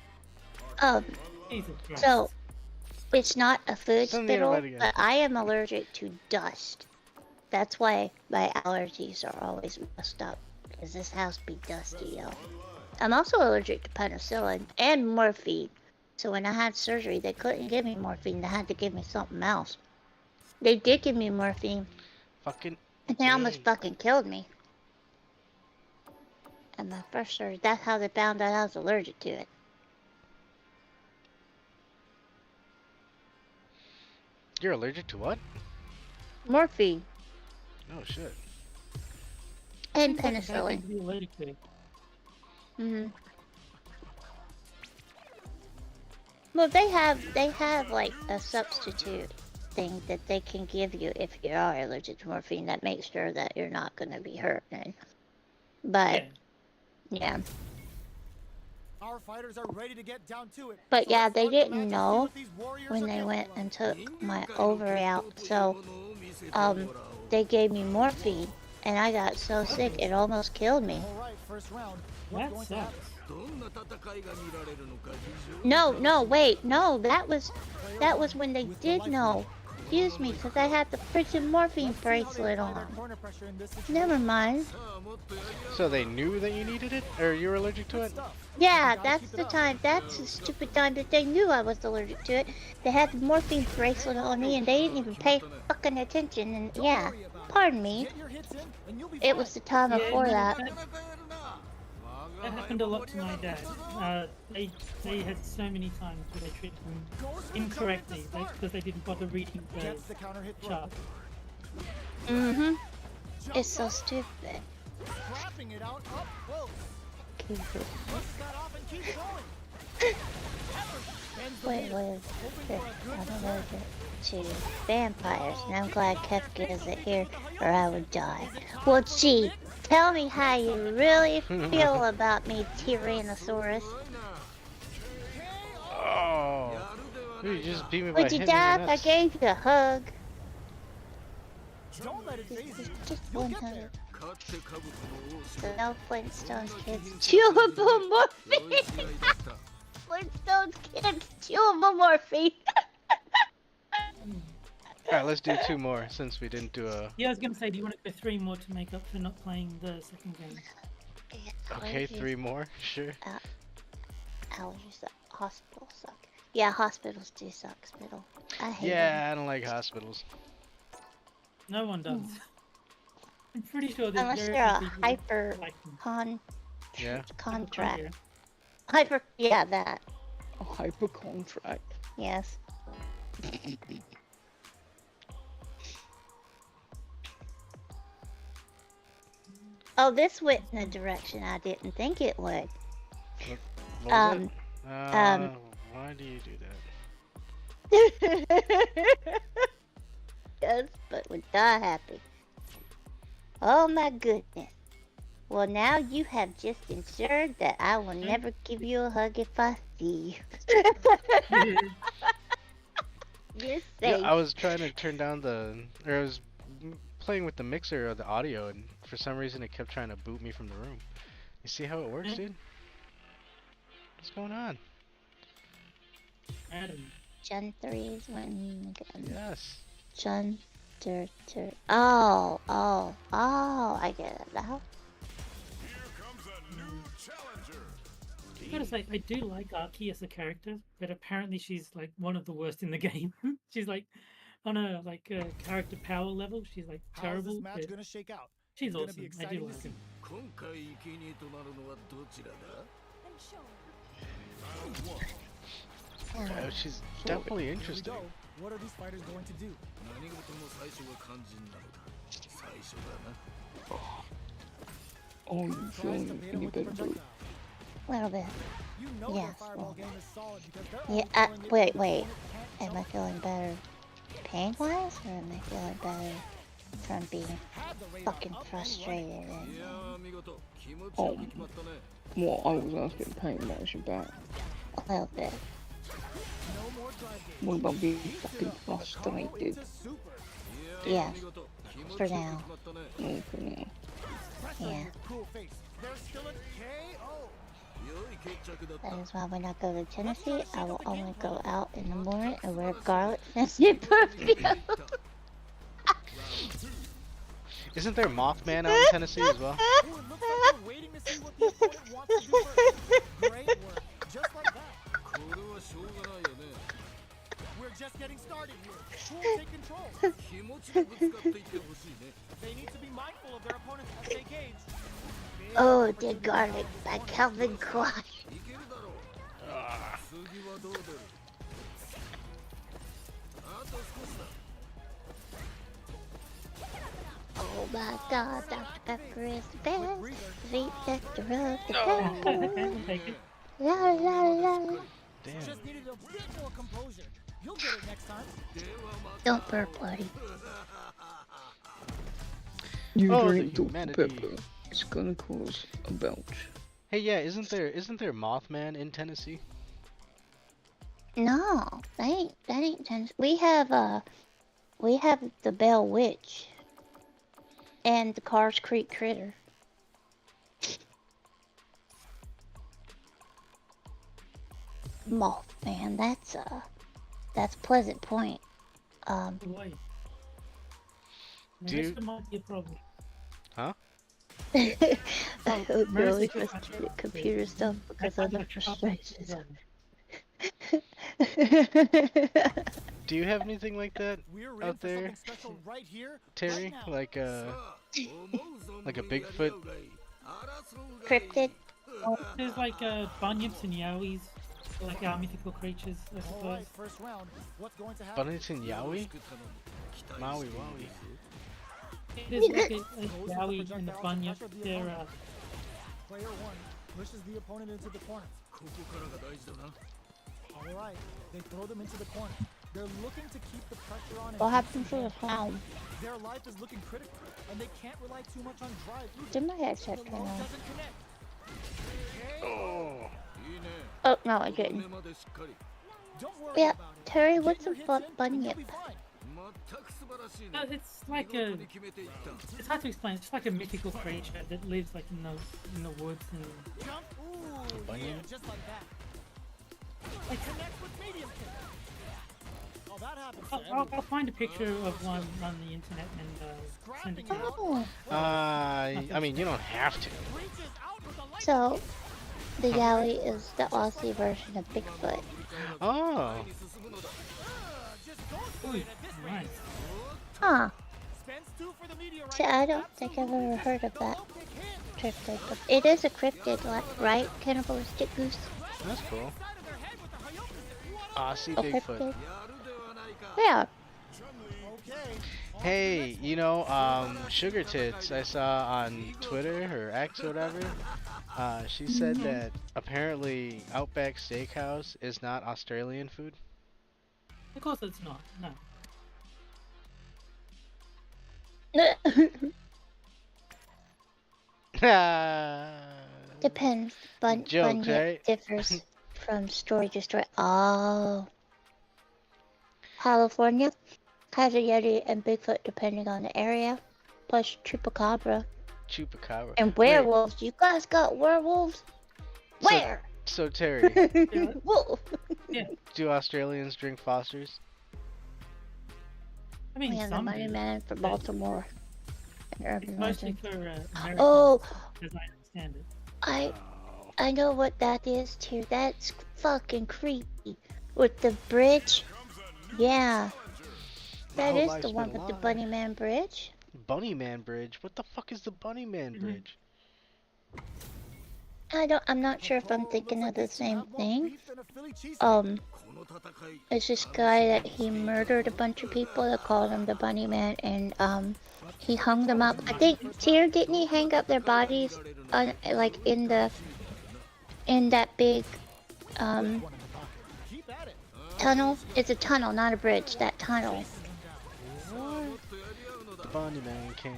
Jesus Christ. So, it's not a food Send the spittle, invite again. but I am allergic to dust. That's why my allergies are always messed up, because this house be dusty, yo. I'm also allergic to penicillin and morphine. So when I had surgery, they couldn't give me morphine. They had to give me something else. They did give me morphine. Fucking. And they almost fucking killed me. And my first surgery, that's how they found out I was allergic to it. You're allergic to what? Morphine Oh shit. and Seems like a bad thing penicillin. to be allergic to. Well, they have like a substitute thing that they can give you if you are allergic to morphine that makes sure that you're not gonna be hurt. But yeah. Our fighters are ready to get down to it. But So yeah, let's they start the didn't match and see know what these warriors when are they capable went of. and took my ovary out. So they gave me morphine, and I got so sick it almost killed me. All right, first round. What's That going to happen? sucks. No, wait, no, that was when they did know. Excuse me, because I had the freaking morphine bracelet on. Corner pressure in this situation. Never mind. So they knew that you needed it, or you were allergic to it? Yeah, that's the time. That's the stupid time that they knew I was allergic to it. They had the morphine bracelet on me, and they didn't even pay fucking attention. And yeah, pardon me. Get your hits in, and you'll be It fine. was the time before that. That happened a lot to my dad. They had so many times where they treated him incorrectly because they didn't bother reading the Gets the counter hit chart. It's so stupid. Trapping it out up close. Keep it. Puts that off and keeps going. Wait, I'm allergic to vampires, and I'm glad Kefki isn't here, or I would die. Well, gee, tell me how you really feel about me, Tyrannosaurus. Oh. You just beat me by Would you hitting die my if I nuts. gave you a hug? Don't let it phase you. Just You'll one get hug. there. So no Flintstones kids, chewable morphine! Flintstones kids, chewable morphine! Alright, let's do 2 more since we didn't do a. Yeah, I was gonna say, do you want to go 3 more to make up for not playing the second game? Okay, 3 more, sure. Allergies at hospitals suck. Yeah, hospitals do suck, Spittle. I hate Yeah, I don't like hospitals. No one does. I'm pretty sure there's Unless very you're few a people hyper like them. Yeah. contract. Hyper, yeah, that. A hyper contract. Yes. Oh, this went in a direction I didn't think it would. What was it? Why do you do that? Yes, but we're not happy. Oh my goodness. Well, now you have just ensured that I will never give you a hug if I see you. You're safe. Yeah, I was trying to turn down I was playing with the mixer of the audio, and for some reason it kept trying to boot me from the room. You see how it works, dude? What's going on? Gen 3 is when... Yes. Gen... Oh, I get it now. I gotta say, I do like Arky as a character, but apparently she's like one of the worst in the game. She's like on a character power level. She's like terrible. How's this match gonna shake out? She's It's gonna awesome. be I do exciting like to Yeah, she's definitely interesting. Here we go. What are these fighters going to do? Oh, you feeling any better, bro? A little bit. You know Yes. their fireball game is solid because they're Yeah, only throwing it wait. when it can't Am I jump. feeling better pain-wise, or am I feeling better from being fucking frustrated and... Well, I was asking pain-wise your back. A little bit. No more drive games. What about being fucking frustrated? Yeah. For now. No, for now. Yeah. Cool face. There's still a KO. That is why when I go to Tennessee, I will only go out in the morning and wear garlic scented perfume. Isn't there Mothman out in Tennessee as well? Ooh, it looks like they're waiting to see what the opponent wants to do first. Great work. Just like that. We're just getting started here. Who will take control? They need to be mindful of their opponents as they engage. Oh, the garlic by Calvin Klein. Oh my God, Dr. Pepper is the best. Sweet nectar of the best. La la la. Damn. Just needed a bit more composure. You'll get it next time. Don't burp, buddy. You Oh, drink the Dr. humanity. Pepper. It's gonna cause a belch. Hey, yeah, isn't there Mothman in Tennessee? No, that ain't Tennessee. We have the Bell Witch and the Cars Creek Critter. Mothman, that's Pleasant Point. Boy. Do you- This might be a problem. Huh? I hope really Mercy. frustrated computer stuff because of the frustrations. Do you have anything like that We're in out for there, something special right here, Terry? right now. Like a Bigfoot? Cryptid. There's like bunyips and yowies, like our mythical creatures, I suppose. Alright, first round. What's going to happen? Bunnies and Yowie? Maui Wowie. There's like a yowie and a bunyip. They're Player one pushes the opponent into the corner. Alright, they throw them into the corner. They're looking to keep the pressure on. and What keep happened to some the control. clown? Their life is looking critical, and they can't rely too much on drive either. Did my The headset load turn on? doesn't connect. Oh. Oh, no, I didn't. Don't worry Yeah, about it. Terry, Get what's your a hits butt in, and bunyip? you'll be fine. it's like a. It's hard to explain. It's like a mythical creature that lives like in the woods and. Jump. Ooh, Bunny? yeah, just like that. Like, Connect with medium kick. Oh, that happens to I'll find a picture of one on the internet and send it to you. Oh, I mean, you don't have to. Reaches out with a light so the Yowie is the Aussie version of Bigfoot. Oh. just goes for it at this Nice. rate. Huh. Spends two for the meteorite. See, I don't think I've ever heard of that Low kick hit. cryptid, but it is a cryptid, right? Cannibalistic goose. That's cool. I see A Bigfoot. cryptid. Yeah. Hey, you know, Sugar Tits, I saw on Twitter or X or whatever. She said that apparently Outback Steakhouse is not Australian food. Of course it's not. No. Depends. Jokes, Bunyip right? differs from story to story. Oh. California has a Yeti and Bigfoot depending on the area. Plus Chupacabra. Chupacabra. And werewolves. You guys got werewolves? Where? So Terry, Wolf. Yeah. do Australians drink Fosters? I mean, We have the some Money do. Man for Baltimore. And Urban It's mostly Legend. for Americans, Oh, as I understand it. I know what that is too. That's fucking creepy. With the bridge. Yeah. That whole is life's the one been a with the lie. Bunny Man Bridge. Bunny Man Bridge? What the fuck is the Bunny Man Bridge? I'm not sure if I'm thinking of the same thing. It's this guy that he murdered a bunch of people that called him the Bunny Man, and he hung them up. I think didn't he hang up their bodies on like in that big tunnel? It's a tunnel, not a bridge. That tunnel. The Bunny Man can.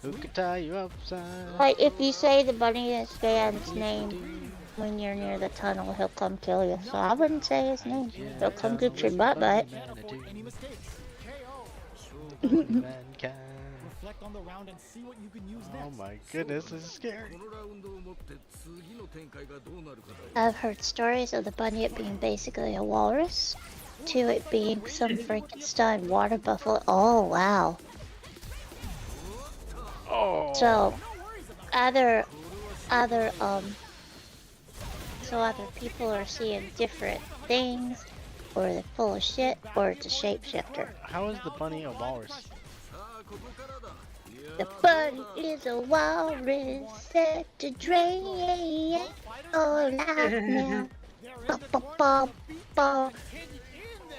Who can tie you upside? Like if you say the Bunny Man's name when you're near the tunnel, he'll come kill you. So I wouldn't say his name. He'll come get your butt. Any mistakes? KO. Reflect on the round and see what you can use next. Oh my goodness, this is scary. I've heard stories of the Bunyip being basically a walrus, to it being some Frankenstein water buffalo. Oh wow. Oh. So either people are seeing different things, or they're full of shit, or it's a shapeshifter. How is the bunny a walrus? The bunny is a walrus set to drain. Oh, laugh now. Ba, ba, ba, ba.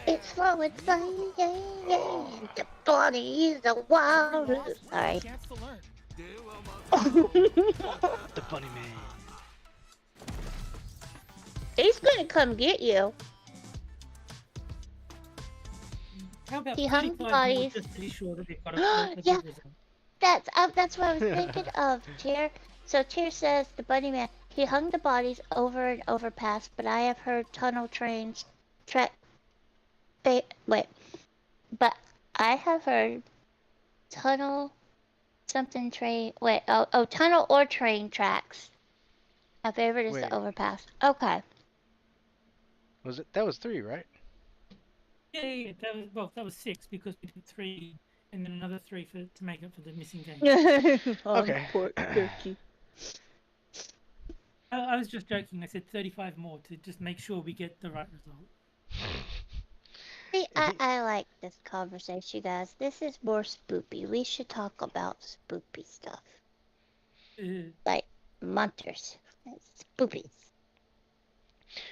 It's flowing flying. The bunny is a walrus. Sorry. The Bunny Man. He's gonna come get you. How about He hung 35 more bodies. just to be sure that they've got a Yeah. good result? That's what I was thinking of, Tier. So Tier says the Bunny Man, he hung the bodies over an overpass, but I have heard tunnel trains but I have heard tunnel something train tunnel or train tracks. My favorite is Wait. the overpass. Okay. Was it? That was 3, right? Yeah. That was 6 because we did 3 and then another 3 to make up for the missing game. Okay. I was just joking. I said 35 more to just make sure we get the right result. See, I like this conversation, guys. This is more spoopy. We should talk about spoopy stuff. Like munters. Spoopies.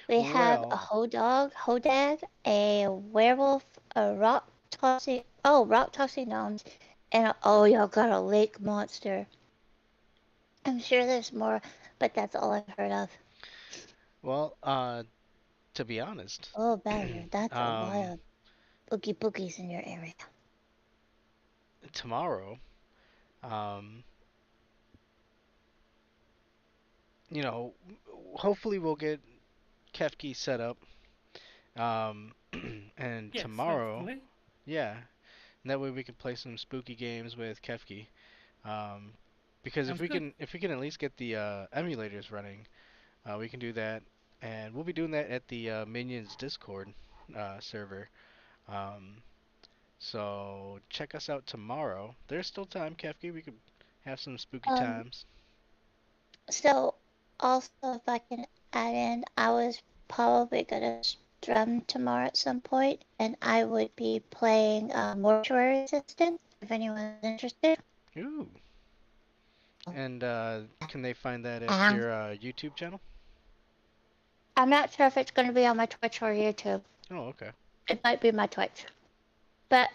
We have a hodag, a werewolf, a rock tossing gnomes, and y'all got a lake monster. I'm sure there's more, but that's all I've heard of. Well, to be honest. Oh, Badger, that's a lot of boogies in your area. Tomorrow, you know, hopefully we'll get Kefki set up. And Yes, tomorrow, hopefully. yeah, and that way we can play some spooky games with Kefki. Because Sounds if good. we can at least get the emulators running, we can do that, and we'll be doing that at the Minions Discord server. So check us out tomorrow. There's still time, Kefki. We could have some spooky times. So, also, if I can add in, I was probably gonna strum tomorrow at some point, and I would be playing Mortuary Assistant, if anyone's interested. Ooh. And can they find that at Uh-huh. your YouTube channel? I'm not sure if it's going to be on my Twitch or YouTube. Oh, okay. It might be my Twitch. But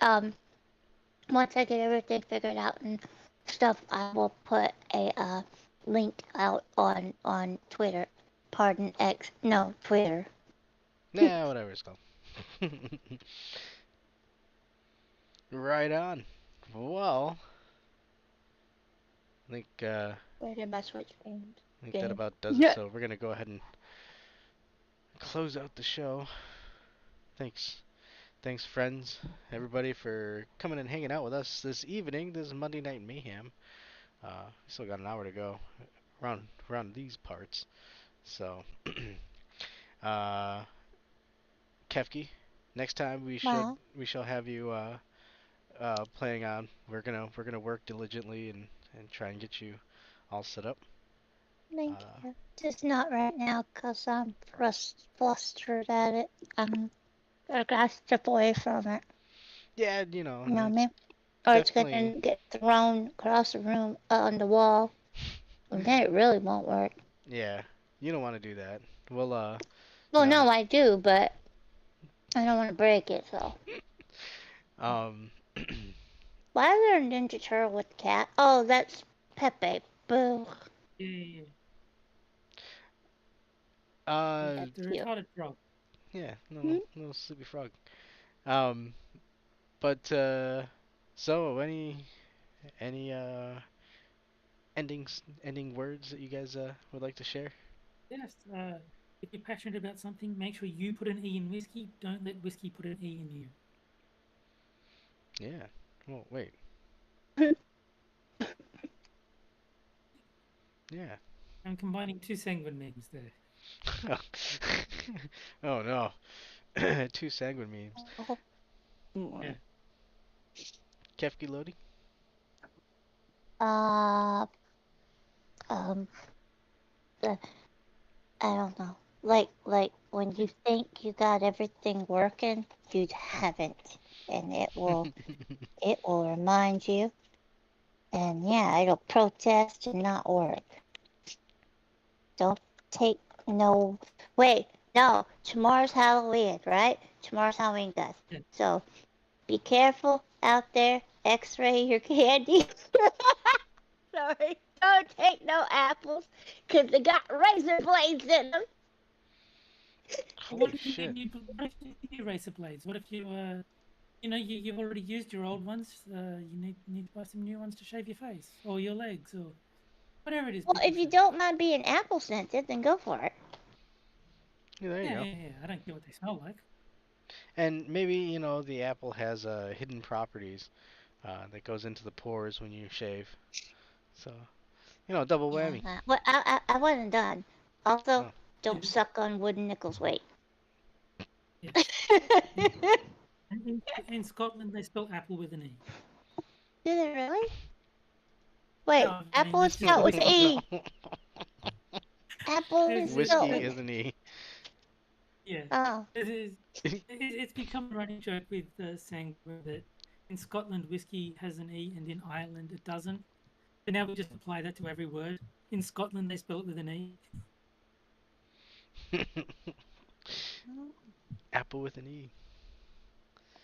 once I get everything figured out and stuff, I will put a link out on Twitter. Pardon, X. No, Twitter. Yeah, whatever it's called. Right on. Well, I think Where did my Switch games? I think that about does it. So we're gonna go ahead and close out the show. Thanks, friends, everybody, for coming and hanging out with us this evening. This is Monday Night Mayhem. We still got an hour to go around these parts. So, Kefki, next time we shall have you playing on. We're gonna work diligently and try and get you all set up. Thank you. Just not right now, cause I'm flustered at it. I gotta step away from it. Yeah, You know what I mean? Or it's gonna get thrown across the room on the wall, and then it really won't work. Yeah, you don't want to do that. Well, Well, no, I do, but I don't want to break it. So. Why is there a Ninja Turtle with a cat? Oh, that's Pepe. Boo. Yeah. The retarded frog. Yeah, no sleepy frog. But so any ending words that you guys would like to share? Yes. If you're passionate about something, make sure you put an E in whiskey. Don't let whiskey put an E in you. Yeah. Well, wait. Yeah. I'm combining two Sanguine memes there. Oh no. Two Sanguine memes. Yeah. Kefki Lothi? I don't know. Like when you think you got everything working, you haven't, and it will remind you, and yeah, it'll protest and not work. Don't take no. Wait, no. Tomorrow's Halloween, right? Tomorrow's Halloween, guys. Yeah. So be careful out there. X-ray your candy. Sorry. Don't take no apples, because they got razor blades in them. What if you need razor blades? What if you, you've already used your old ones? You need to buy some new ones to shave your face or your legs or whatever it is. Well, if you don't mind being apple scented, then go for it. Yeah, there you go. Yeah. I don't care what they smell like. And maybe, the apple has hidden properties that goes into the pores when you shave. So, double whammy. Well, I wasn't done. Also, don't suck on wooden nickels. Wait. Yeah. In Scotland, they spell apple with an E. Do they really? Wait, No, apple is spelled with E. Apple is spelled Whiskey is an E. Yeah. Oh. It's become a running joke with Sanguine that in Scotland whiskey has an E and in Ireland it doesn't. So now we just apply that to every word. In Scotland they spell it with an E. Apple with an E.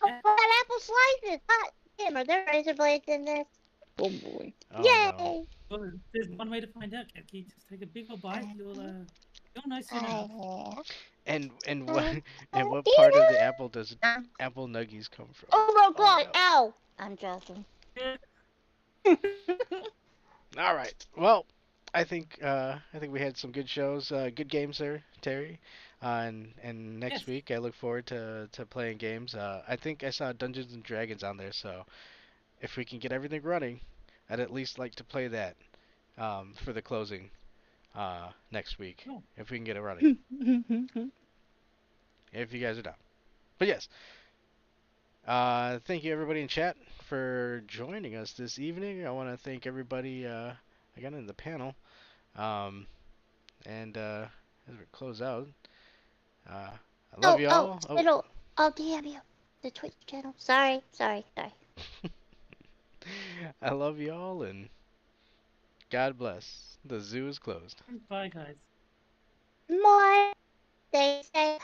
Oh, that apple slices! Hot damn, are there razor blades in this? Oh boy. Oh, Yay! no. Well, there's one way to find out, Kefki. Just take a big old bite. You'll know soon enough. And what part of the apple does apple nuggies come from? Oh my god! No. Ow! I'm joking. All right. Well, I think we had some good shows, good games there, Terry. And next week I look forward to playing games. I think I saw Dungeons and Dragons on there, so if we can get everything running, I'd at least like to play that for the closing next week, if we can get it running. If you guys are down. But yes, thank you everybody in chat for joining us this evening. I want to thank everybody again in the panel. And as we close out, I love you all. I'll DM you the Twitch channel. Sorry. I love you all, and God bless. The zoo is closed. Bye, guys. More. They say.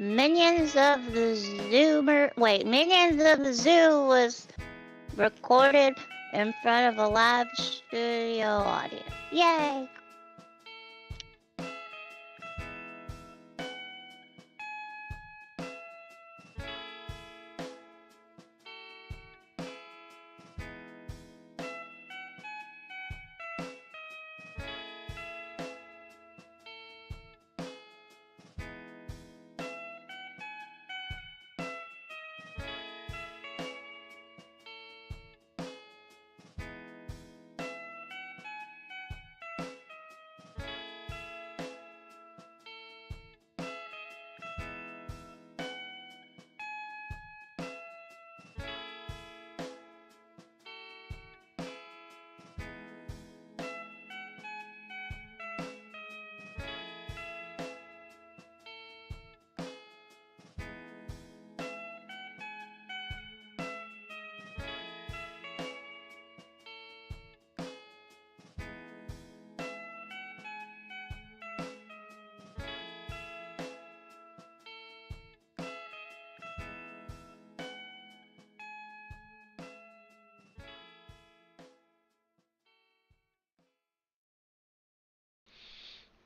Minions of the Zoo was recorded in front of a live studio audience. Yay!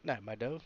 Night, my dove.